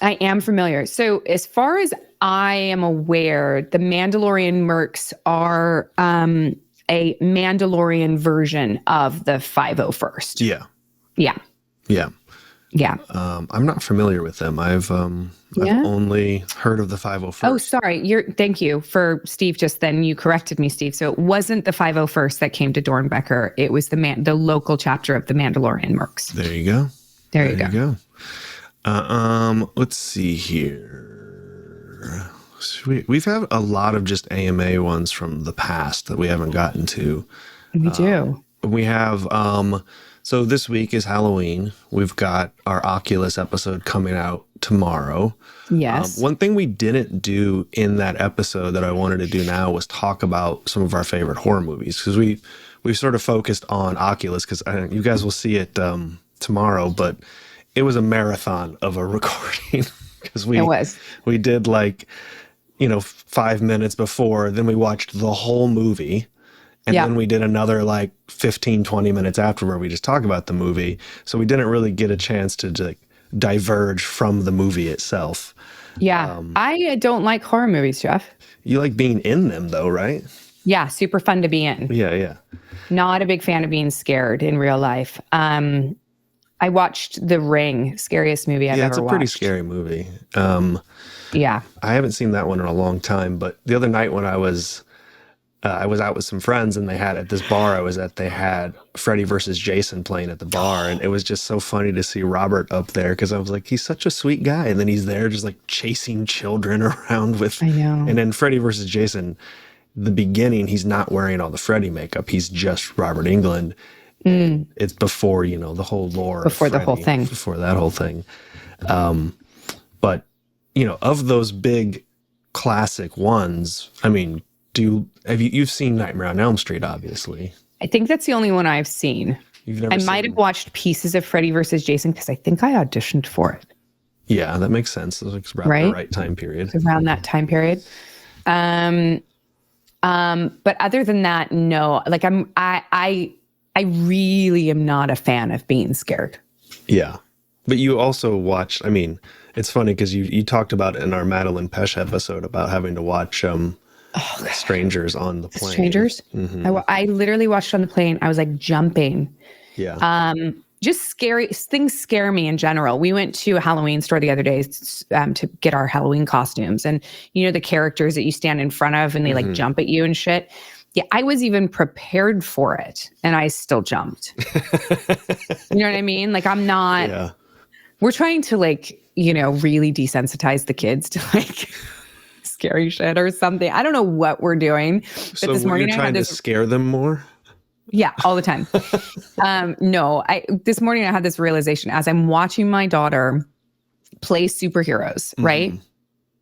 I am familiar. So as far as I am aware, the Mandalorian Mercs are a Mandalorian version of the 501st. Yeah. Yeah. Yeah. Yeah. I'm not familiar with them. I've only heard of the 501st. Oh, sorry. Thank you for Steve. Just then you corrected me, Steve. So it wasn't the 501st that came to Dornbecker. It was the local chapter of the Mandalorian Mercs. There you go. There you go. Let's see here. We've had a lot of just AMA ones from the past that we haven't gotten to. We do. We have, so this week is Halloween. We've got our Oculus episode coming out tomorrow. Yes. One thing we didn't do in that episode that I wanted to do now was talk about some of our favorite horror movies, because we've sort of focused on Oculus, because you guys will see it tomorrow, but it was a marathon of a recording because we did 5 minutes before, then we watched the whole movie, and then we did another 15, 20 minutes after where we just talk about the movie. So we didn't really get a chance to diverge from the movie itself. Yeah. I don't like horror movies, Jeff. You like being in them though, right? Yeah. Super fun to be in. Yeah. Not a big fan of being scared in real life. I watched The Ring, scariest movie I've ever watched. Yeah, it's a pretty scary movie. Yeah. I haven't seen that one in a long time, but the other night when I was out with some friends and they had at this bar I was at, they had Freddy versus Jason playing at the bar. And it was just so funny to see Robert up there, because I was like, he's such a sweet guy. And then he's there just chasing children around with, I know. And then Freddy versus Jason, the beginning, he's not wearing all the Freddy makeup. He's just Robert Englund. It's before, the whole lore. Before the whole thing. Before that whole thing. But, of those big classic ones, I mean, you've seen Nightmare on Elm Street, obviously. I think that's the only one I've seen. You've never I might have watched pieces of Freddy versus Jason because I think I auditioned for it. Yeah, that makes sense. It was around the right time period. Around that time period. But other than that, no. Like I really am not a fan of being scared. Yeah. But you also watched, I mean, it's funny because you talked about it in our Madeline Pesh episode about having to watch Strangers on the plane. Strangers? Mm-hmm. I literally watched on the plane. I was like jumping. Yeah. Just scary things scare me in general. We went to a Halloween store the other day to get our Halloween costumes, and the characters that you stand in front of and they like jump at you and shit. Yeah, I was even prepared for it, and I still jumped. You know what I mean? Like I'm not. Yeah. We're trying to really desensitize the kids to like scary shit or something. I don't know what we're doing. But so this morning you're trying to scare them more. Yeah, all the time. No, this morning I had this realization as I'm watching my daughter play superheroes, right?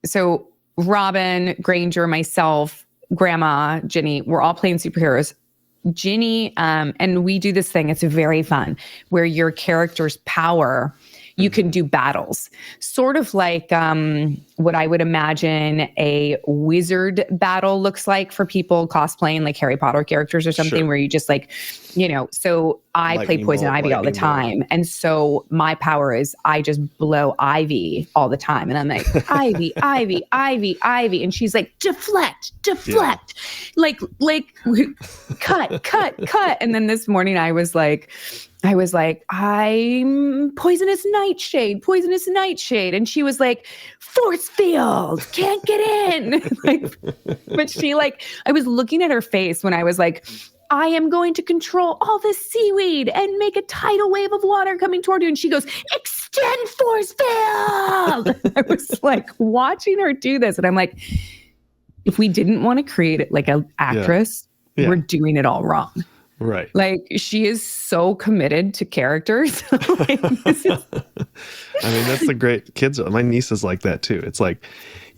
So Robin, Granger, myself, Grandma, Ginny, we're all playing superheroes. Ginny, and we do this thing, it's very fun, where your character's power, you can do battles. Sort of like what I would imagine a wizard battle looks like for people cosplaying like Harry Potter characters or something, where you just so I play Poison Ivy all the time. And so my power is I just blow Ivy all the time. And I'm like, Ivy, Ivy, Ivy, Ivy. And she's like, deflect, deflect, like cut. And then this morning I was like, I'm poisonous nightshade. And she was like, force field, can't get in. But I was looking at her face when I was like, I am going to control all this seaweed and make a tidal wave of water coming toward you. And she goes, extend force field. I was like watching her do this. And I'm like, if we didn't want to create it like an actress, we're doing it all wrong. Right. Like she is so committed to characters. I mean, that's the great kids. My niece is like that too. It's like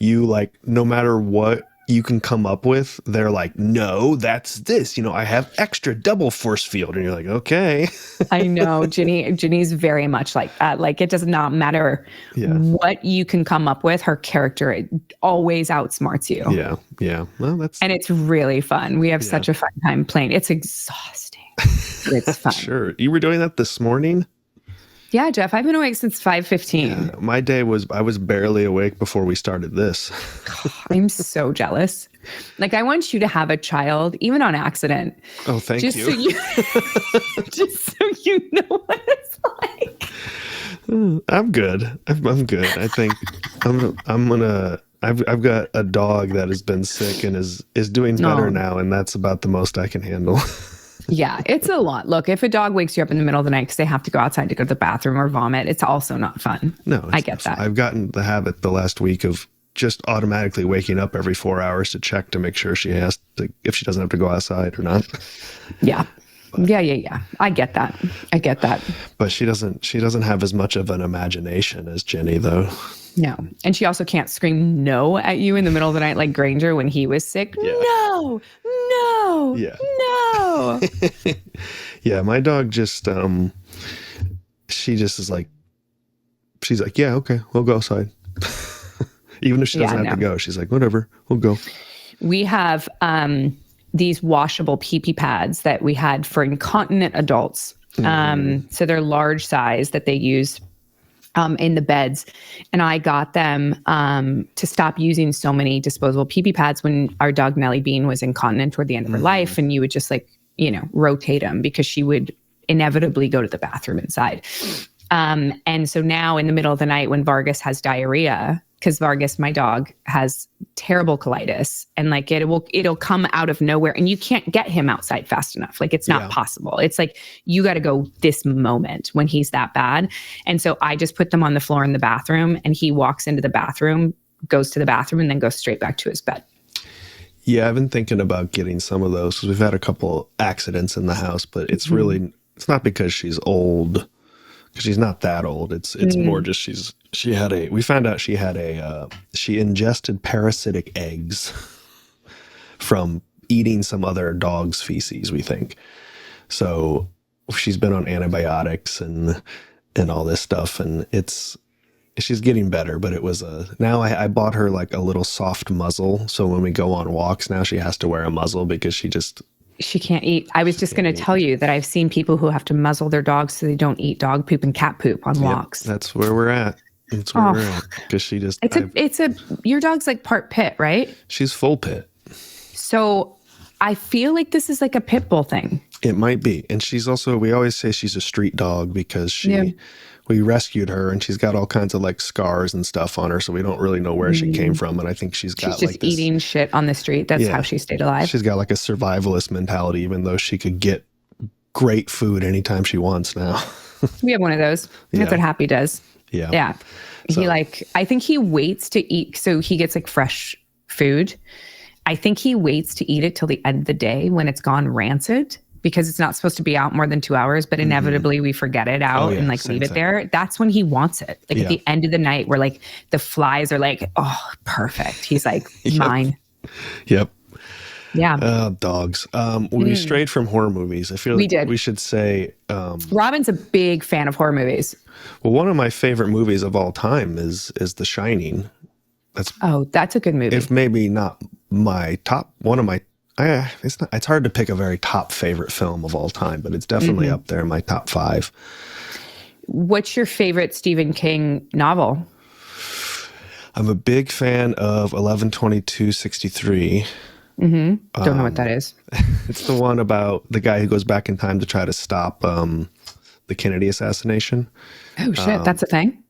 no matter what you can come up with, they're like, no, that's this. I have extra double force field. And you're like, okay. I know. Ginny's very much like that. Like it does not matter what you can come up with. Her character always outsmarts you. Yeah. Yeah. Well, and it's really fun. We have such a fun time playing. It's exhausting. It's fun. Sure. You were doing that this morning? Yeah, Jeff, I've been awake since 5:15. Yeah, my day I was barely awake before we started this. I'm so jealous. Like I want you to have a child, even on accident. Oh, thank you. Just so you know what it's like. I'm good. I'm good. I think I'm gonna. I've got a dog that has been sick and is doing better now, and that's about the most I can handle. Yeah, it's a lot. Look, if a dog wakes you up in the middle of the night because they have to go outside to go to the bathroom or vomit, it's also not fun. No, I get that. I've gotten the habit the last week of just automatically waking up every 4 hours to check to make sure if she doesn't have to go outside or not. Yeah. Yeah. I get that. But she doesn't have as much of an imagination as Jenny, though. No. And she also can't scream no at you in the middle of the night like Granger when he was sick. Yeah. No. Yeah. No. Yeah, my dog just she just is like, she's like, yeah, okay, we'll go outside. Even if she doesn't have to go, she's like, whatever, we'll go. We have these washable pee-pee pads that we had for incontinent adults. So they're large size that they use in the beds. And I got them to stop using so many disposable pee-pee pads when our dog Nellie Bean was incontinent toward the end of her life. And you would just rotate them because she would inevitably go to the bathroom inside. And so now in the middle of the night when Vargas has diarrhea, because Vargas, my dog, has terrible colitis and it'll come out of nowhere and you can't get him outside fast enough. Like it's not possible. It's like, you got to go this moment when he's that bad. And so I just put them on the floor in the bathroom and he walks into the bathroom, goes to the bathroom and then goes straight back to his bed. Yeah, I've been thinking about getting some of those because we've had a couple accidents in the house, but it's really it's not because she's old, because she's not that old. It's more just we found out she ingested parasitic eggs from eating some other dog's feces, we think. So she's been on antibiotics and all this stuff, and she's getting better, but it was now I bought her like a little soft muzzle. So when we go on walks now, she has to wear a muzzle because she can't eat. I was just going to tell you that I've seen people who have to muzzle their dogs so they don't eat dog poop and cat poop on walks. That's where we're at. That's where we're at. Because she just, your dog's like part pit, right? She's full pit. So I feel like this is like a pit bull thing. It might be. And she's also, we always say she's a street dog because we rescued her and she's got all kinds of like scars and stuff on her. So we don't really know where she came from. And I think she's just eating shit on the street. That's how she stayed alive. She's got like a survivalist mentality, even though she could get great food anytime she wants now. We have one of those. That's what Happy does. Yeah. Yeah. So, I think he waits to eat. So he gets like fresh food. I think he waits to eat it till the end of the day when it's gone rancid, because it's not supposed to be out more than 2 hours, but inevitably we forget it out and like leave it there. That's when he wants it. Like at the end of the night where like the flies are like, oh, perfect. He's like, mine. Yep. Yeah. Dogs. We strayed from horror movies. I feel like we should say... Robin's a big fan of horror movies. Well, one of my favorite movies of all time is The Shining. That's a good movie. If maybe not my top, one of my... it's hard to pick a very top favorite film of all time, but it's definitely up there in my top 5. What's your favorite Stephen King novel? I'm a big fan of 11/22/63. Don't know what that is. It's the one about the guy who goes back in time to try to stop the Kennedy assassination. Oh shit, that's a thing?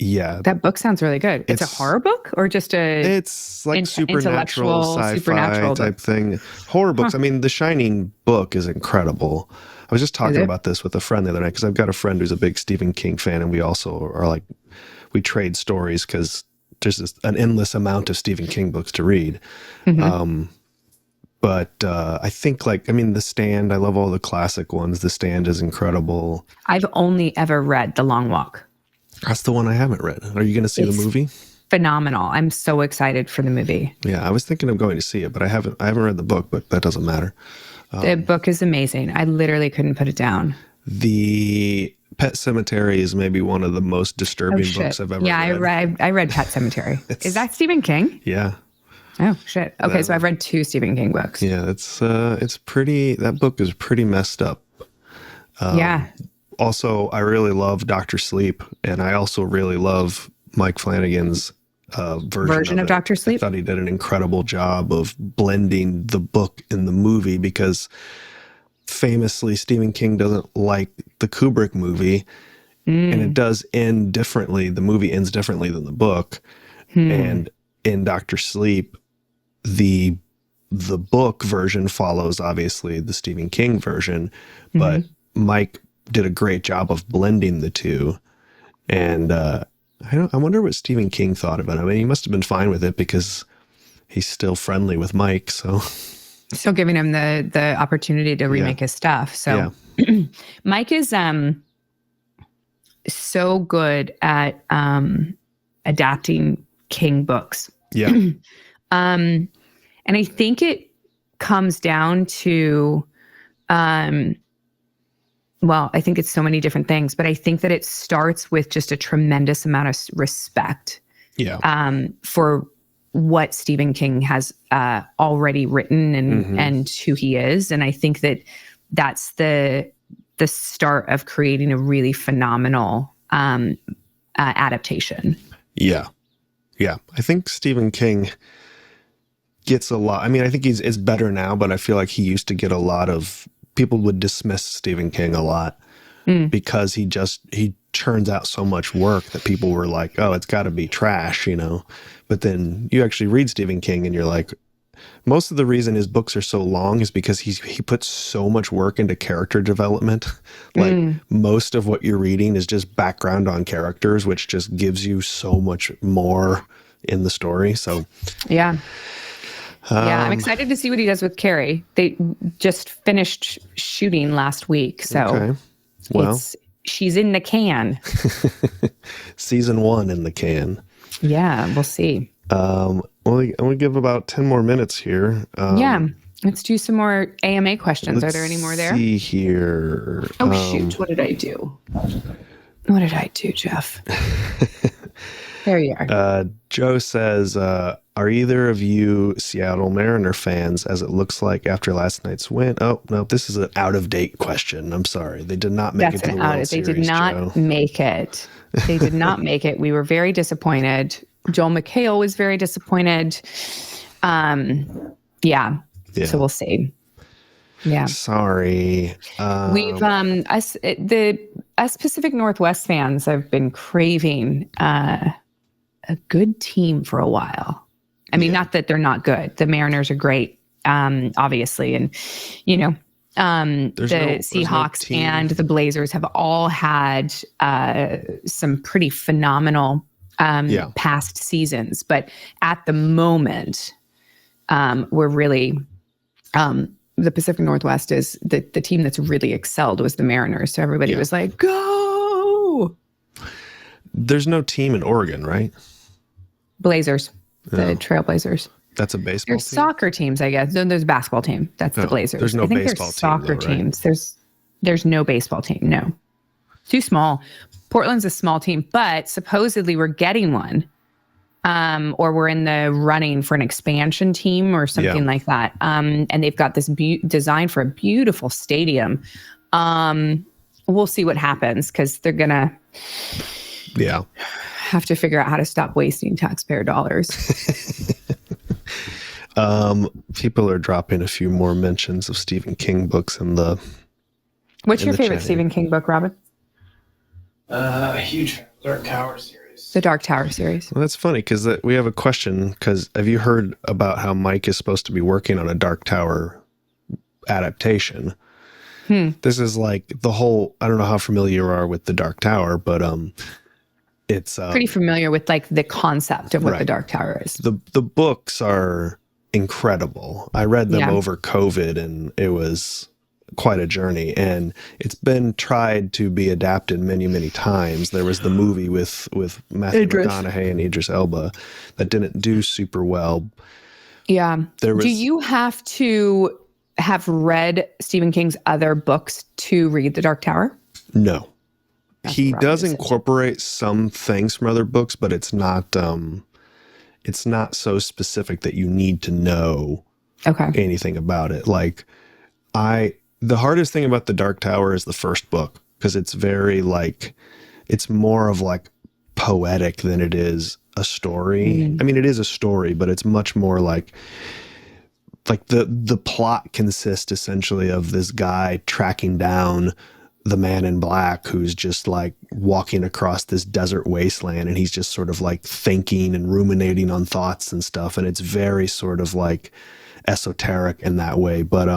Yeah. That book sounds really good. It's a horror book or just it's like supernatural sci-fi type thing. Horror books. I mean, The Shining book is incredible. I was just talking about this with a friend the other night because I've got a friend who's a big Stephen King fan, and we also are like, we trade stories because there's an endless amount of Stephen King books to read. But I think The Stand, I love all the classic ones. The Stand is incredible. I've only ever read The Long Walk. That's the one I haven't read. Are you going to see the movie? Phenomenal. I'm so excited for the movie. Yeah, I was thinking of going to see it, but I haven't read the book, but that doesn't matter. The book is amazing. I literally couldn't put it down. The Pet Sematary is maybe one of the most disturbing books I've ever read. Yeah, I read Pet Sematary. Is that Stephen King? Yeah. Oh shit. Okay, so I've read 2 Stephen King books. Yeah, it's pretty. That book is pretty messed up. Yeah. Also, I really love Dr. Sleep, and I also really love Mike Flanagan's version of Dr. Sleep. I thought he did an incredible job of blending the book and the movie, because famously Stephen King doesn't like the Kubrick movie, and it does end differently. The movie ends differently than the book. And in Dr. Sleep, the book version follows obviously the Stephen King version, but Mike did a great job of blending the two. And I wonder what Stephen King thought about it. I mean, he must have been fine with it because he's still friendly with Mike. So still giving him the opportunity to remake his stuff. So Mike is so good at adapting King books. Yeah. And I think it comes down to well, I think it's so many different things, but I think that it starts with just a tremendous amount of respect for what Stephen King has already written and who he is. And I think that that's the start of creating a really phenomenal adaptation. Yeah. Yeah. I think Stephen King gets a lot. I mean, I think it's better now, but I feel like he used to get a lot of... People would dismiss Stephen King a lot because he churns out so much work that people were like, oh, it's got to be trash, you know? But then you actually read Stephen King and you're like, most of the reason his books are so long is because he puts so much work into character development. Like most of what you're reading is just background on characters, which just gives you so much more in the story. So Yeah, I'm excited to see what he does with Carrie. They just finished shooting last week, so Okay. Well, she's in the can. season 1 in the can. Yeah, we'll see. Well, I'm gonna give about 10 more minutes here. Yeah, let's do some more AMA questions. Are there any more there? See here. Oh shoot! What did I do? What did I do, Jeff? There you are. Joe says, are either of you Seattle Mariner fans, as it looks like after last night's win? Oh, no, this is an out-of-date question. I'm sorry. They did not make it to the World Series, They did not make it. They did not make it. We were very disappointed. Joel McHale was very disappointed. Yeah. So we'll see. Yeah. Sorry. We've us Pacific Northwest fans have been craving a good team for a while. I mean, not that they're not good. The Mariners are great, obviously, and the Seahawks and the Blazers have all had some pretty phenomenal past seasons, but at the moment, we're really the Pacific Northwest is the team that's really excelled was the Mariners. So everybody was like, go. There's no team in Oregon, right? Blazers, the Trailblazers. That's a baseball There's team? soccer teams, I guess. Then there's a basketball team. That's the Blazers. There's no I think baseball there's team, soccer though, right? teams. There's no baseball team. No. Too small. Portland's a small team, but supposedly we're getting one. Or we're in the running for an expansion team or something like that. And they've got this design for a beautiful stadium. We'll see what happens because they're going to have to figure out how to stop wasting taxpayer dollars. People are dropping a few more mentions of Stephen King books in the. What's your favorite Stephen King book, Robin? Huge Dark Tower series. The Dark Tower series. Well, that's funny because we have a question. Because have you heard about how Mike is supposed to be working on a Dark Tower adaptation? This is like the whole. I don't know how familiar you are with the Dark Tower, but it's pretty familiar with like the concept of what the Dark Tower is. The books are incredible. I read them over COVID, and it was quite a journey. And it's been tried to be adapted many, many times. There was the movie with Matthew McConaughey and Idris Elba that didn't do super well. Yeah. Do you have to have read Stephen King's other books to read The Dark Tower? No. He does incorporate some things from other books, but it's not so specific that you need to know anything about it. Like the hardest thing about The Dark Tower is the first book, because it's very like, it's more of like poetic than it is a story. I mean, it is a story, but it's much more like the plot consists essentially of this guy tracking down the man in black who's just like walking across this desert wasteland, and he's just sort of like thinking and ruminating on thoughts and stuff. And it's very sort of like esoteric in that way. But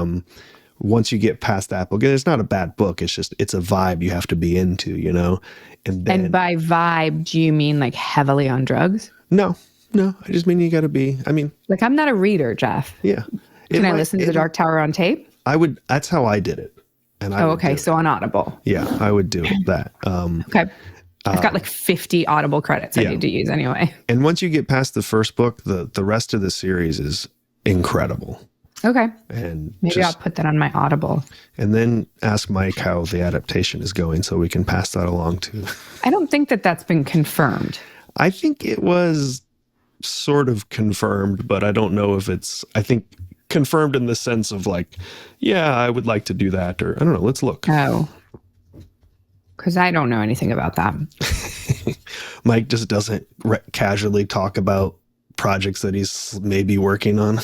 once you get past that book, it's not a bad book. It's just, it's a vibe you have to be into, you know? And by vibe, do you mean like heavily on drugs? No, I just mean you got to be, I mean. Like, I'm not a reader, Jeff. Yeah. Can I listen to The Dark Tower on tape? That's how I did it. And So on Audible. Yeah, I would do that. Okay. I've got like 50 Audible credits I need to use anyway. And once you get past the first book, the rest of the series is incredible. Okay. And maybe I'll put that on my Audible. And then ask Mike how the adaptation is going so we can pass that along too. I don't think that's been confirmed. I think it was sort of confirmed, but I don't know if I think confirmed in the sense of like, yeah, I would like to do that, or I don't know, let's look. Oh. Because I don't know anything about that. Mike just doesn't casually talk about projects that he's maybe working on.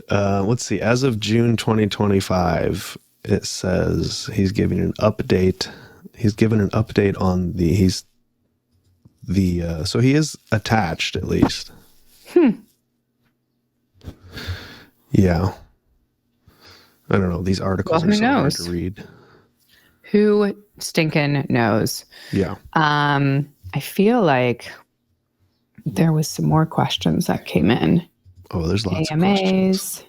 Let's see. As of June 2025, it says he's giving an update. He's given an update on so he is attached at least. Yeah. I don't know. These articles are so hard to read. Who stinking knows? Yeah. I feel like There was some more questions that came in. Oh, there's lots of AMAs. questions.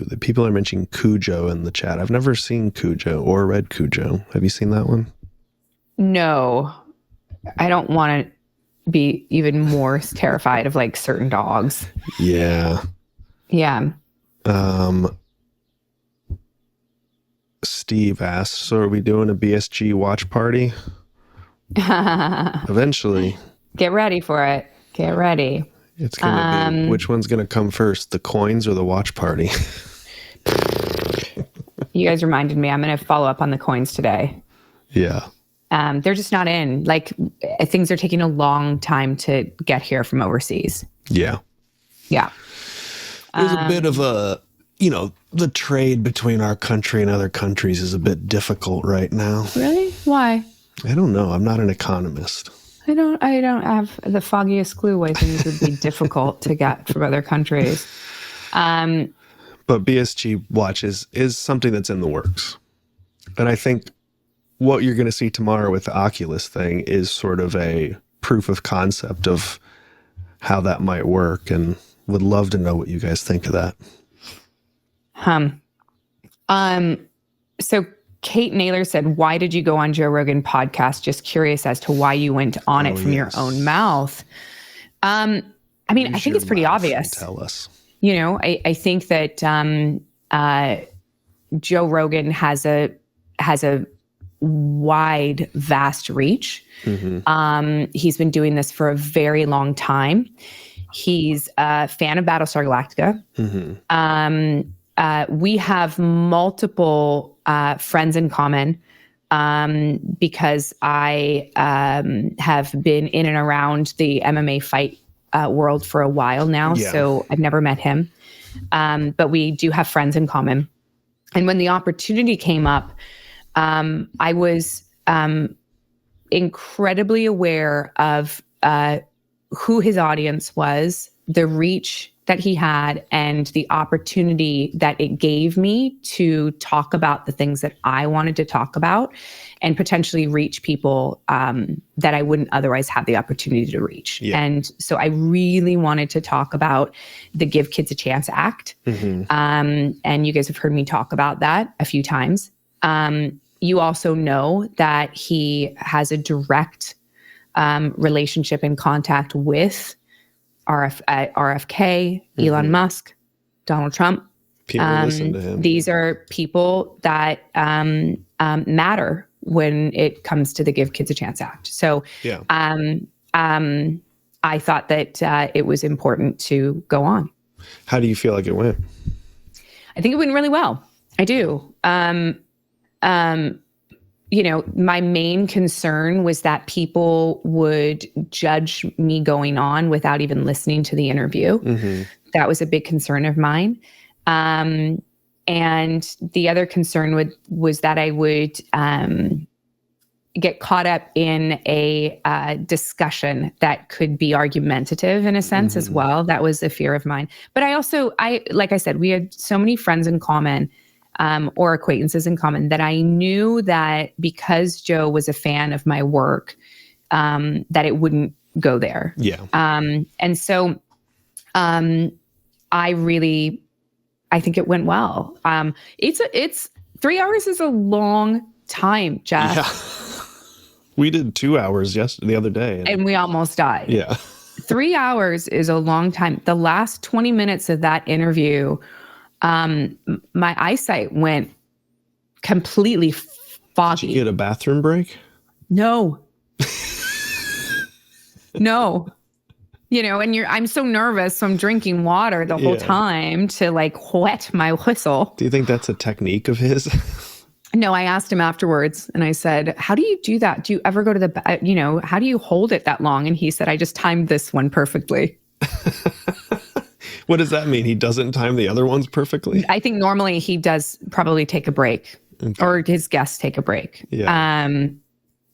The people are mentioning Cujo in the chat. I've never seen Cujo or read Cujo. Have you seen that one? No, I don't want to be even more terrified of like certain dogs. Yeah. Yeah. Steve asks, so are we doing a BSG watch party? Eventually. Get ready for it. Get ready. It's going to be, which one's going to come first, the coins or the watch party? You guys reminded me, I'm going to follow up on the coins today. Yeah. They're just not in. Like, things are taking a long time to get here from overseas. Yeah. Yeah. There's a bit of a, the trade between our country and other countries is a bit difficult right now. Really? Why? I don't know. I'm not an economist. I don't have the foggiest clue why things would be difficult to get from other countries. But BSG watches is something that's in the works. And I think what you're going to see tomorrow with the Oculus thing is sort of a proof of concept of how that might work, and would love to know what you guys think of that. So Kate Naylor said, why did you go on Joe Rogan podcast? Just curious as to why you went on it from your own mouth. I mean, I think it's pretty obvious. Tell us. I think that Joe Rogan has a wide, vast reach. Mm-hmm. He's been doing this for a very long time. He's a fan of Battlestar Galactica. Mm-hmm. We have multiple friends in common because I have been in and around the MMA fight world for a while now. Yeah. So I've never met him. But we do have friends in common. And when the opportunity came up, I was incredibly aware of who his audience was, the reach that he had, and the opportunity that it gave me to talk about the things that I wanted to talk about and potentially reach people that I wouldn't otherwise have the opportunity to reach. Yeah. And so I really wanted to talk about the Give Kids a Chance Act. Mm-hmm. And you guys have heard me talk about that a few times. You also know that he has a direct relationship and contact with RFK, Elon mm-hmm. Musk, Donald Trump. People listen to him. These are people that matter when it comes to the Give Kids a Chance Act. So yeah. I thought that it was important to go on. How do you feel like it went? I think it went really well. I do. My main concern was that people would judge me going on without even listening to the interview. Mm-hmm. That was a big concern of mine. And the other concern was that I would get caught up in a discussion that could be argumentative in a sense mm-hmm. as well. That was a fear of mine. But like I said, we had so many friends in common. Or acquaintances in common that I knew that because Joe was a fan of my work, that it wouldn't go there. Yeah. And so I think it went well. It's 3 hours is a long time, Jeff. Yeah. We did 2 hours the other day. And we almost died. Yeah. 3 hours is a long time. The last 20 minutes of that interview, my eyesight went completely foggy. Did you get a bathroom break? No. No. And I'm so nervous, so I'm drinking water the whole time to like wet my whistle. Do you think that's a technique of his? No, I asked him afterwards and I said, how do you do that? Do you ever go to how do you hold it that long? And he said, I just timed this one perfectly. What does that mean? He doesn't time the other ones perfectly? I think normally he does probably take a break or his guests take a break. Yeah.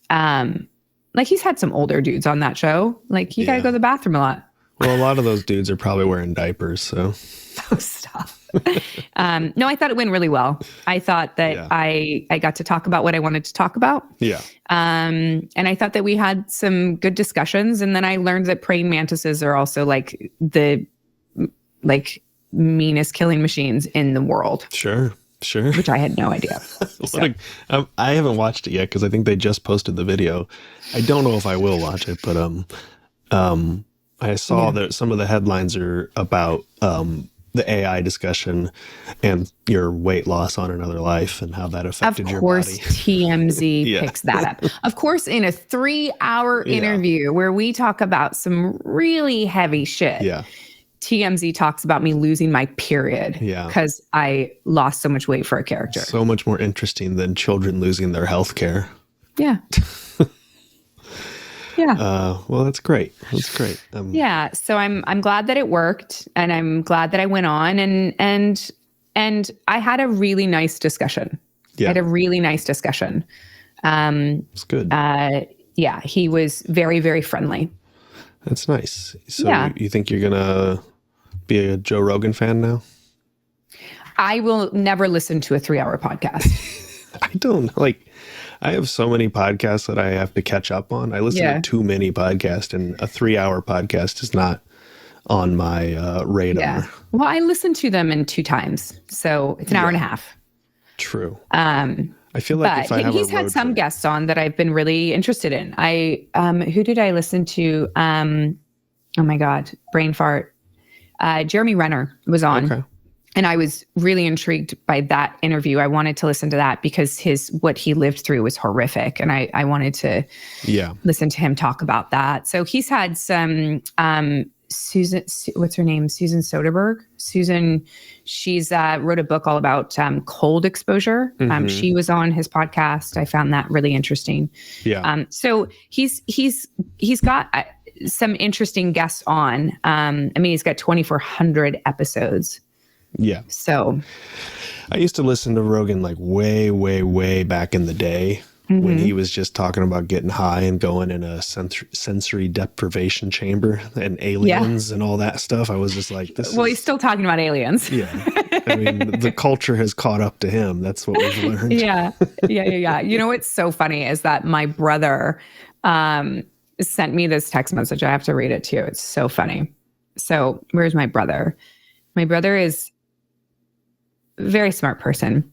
Like he's had some older dudes on that show. Like you got to go to the bathroom a lot. Well, a lot of those dudes are probably wearing diapers, so. Oh, stop. No, I thought it went really well. I thought that I got to talk about what I wanted to talk about. Yeah. And I thought that we had some good discussions. And then I learned that praying mantises are also like the meanest killing machines in the world. Sure. Which I had no idea. I haven't watched it yet because I think they just posted the video. I don't know if I will watch it, but I saw that some of the headlines are about the AI discussion and your weight loss on Another Life and how that affected your body. Of course, TMZ picks that up. Of course, in a 3-hour interview where we talk about some really heavy shit. Yeah. TMZ talks about me losing my period because I lost so much weight for a character. So much more interesting than children losing their health care. Yeah. Yeah. Well, that's great. That's great. Yeah. So I'm glad that it worked, and I'm glad that I went on, and I had a really nice discussion. Yeah. I had a really nice discussion. It's good. Yeah. He was very, very friendly. That's nice. So you think you're gonna be a Joe Rogan fan now? I will never listen to a 3-hour podcast. I don't I have so many podcasts that I have to catch up on. I listen to too many podcasts, and a 3-hour podcast is not on my radar. Yeah. Well, I listen to them in 2 times, so it's an hour and a half. True. I feel like if I have he's had some guests on that I've been really interested in. Who did I listen to? Oh my God, brain fart. Jeremy Renner was on. Okay. And I was really intrigued by that interview. I wanted to listen to that because what he lived through was horrific. And I wanted to listen to him talk about that. So he's had some, Susan, what's her name? Susan Soderbergh. Susan, she's wrote a book all about cold exposure. She was on his podcast. I found that really interesting. Yeah. So he's got some interesting guests on. I mean, he's got 2,400 episodes. Yeah. So I used to listen to Rogan like way, way, way back in the day when he was just talking about getting high and going in a sensory deprivation chamber and aliens and all that stuff. I was just like, he's still talking about aliens. Yeah. I mean, the culture has caught up to him. That's what we've learned. Yeah. You know, what's so funny is that my brother sent me this text message. I have to read it to you. It's so funny. So where's my brother? My brother is a very smart person.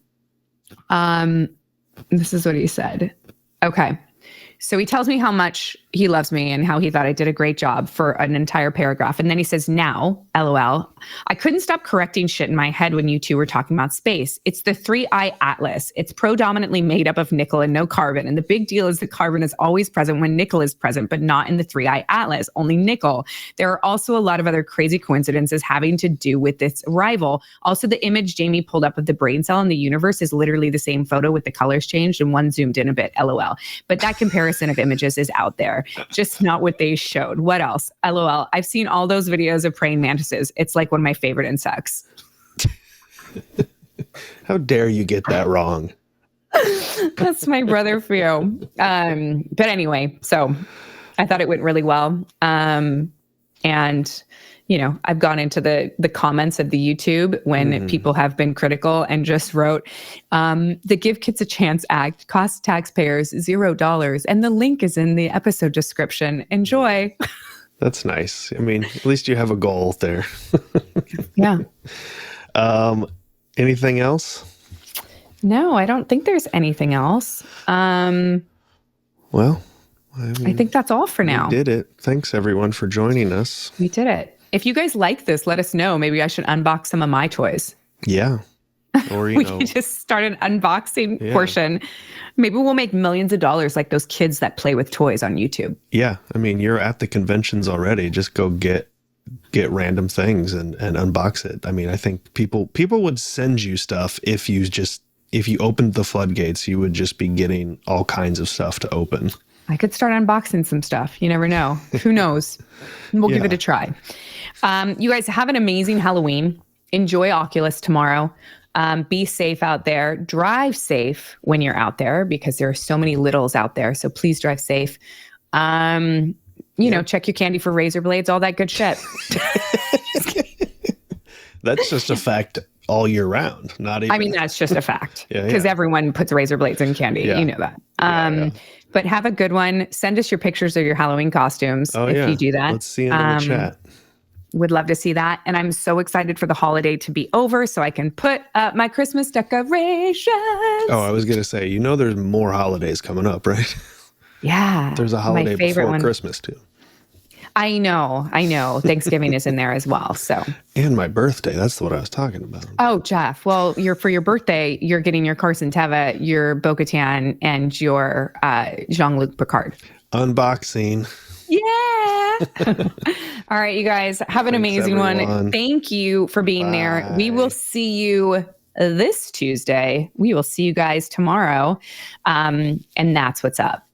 This is what he said. Okay. So he tells me how much he loves me and how he thought I did a great job for an entire paragraph. And then he says, now, LOL, I couldn't stop correcting shit in my head when you two were talking about space. It's the 3I Atlas. It's predominantly made up of nickel and no carbon. And the big deal is that carbon is always present when nickel is present, but not in the 3I Atlas, only nickel. There are also a lot of other crazy coincidences having to do with its arrival. Also, the image Jamie pulled up of the brain cell in the universe is literally the same photo with the colors changed and one zoomed in a bit, LOL. But that comparison of images is out there, just not what they showed. What else? LOL. I've seen all those videos of praying mantises. It's like one of my favorite insects. How dare you get that wrong? That's my brother for you. But anyway, so I thought it went really well. And you know, I've gone into the comments of the YouTube when people have been critical and just wrote, the Give Kids a Chance Act costs taxpayers $0. And the link is in the episode description. Enjoy. That's nice. I mean, at least you have a goal there. Yeah. Anything else? No, I don't think there's anything else. Well, I think that's all for now. We did it. Thanks everyone for joining us. We did it. If you guys like this, let us know. Maybe I should unbox some of my toys. Yeah. Or, we can just start an unboxing portion. Maybe we'll make millions of dollars like those kids that play with toys on YouTube. Yeah. I mean, you're at the conventions already. Just go get random things and unbox it. I mean, I think people would send you stuff if you opened the floodgates, you would just be getting all kinds of stuff to open. I could start unboxing some stuff. You never know. Who knows? We'll give it a try. You guys have an amazing Halloween. Enjoy Oculus tomorrow. Be safe out there. Drive safe when you're out there because there are so many littles out there. So please drive safe. You know, check your candy for razor blades, all that good shit. That's just a fact all year round. Not even. I mean, that's just a fact Yeah, because everyone puts razor blades in candy. Yeah. You know that. But have a good one. Send us your pictures of your Halloween costumes if you do that. Let's see them in the chat. Would love to see that. And I'm so excited for the holiday to be over so I can put up my Christmas decorations. Oh, I was going to say, there's more holidays coming up, right? Yeah. There's a holiday before Christmas too. I know. Thanksgiving is in there as well. So. And my birthday. That's what I was talking about. Oh, Jeff. Well, for your birthday, you're getting your Carson Teva, your bo-katan, and your Jean-Luc Picard. Unboxing. Yeah. All right, you guys, have an amazing one. Thank you for being there. We will see you this Tuesday. We will see you guys tomorrow. And that's what's up.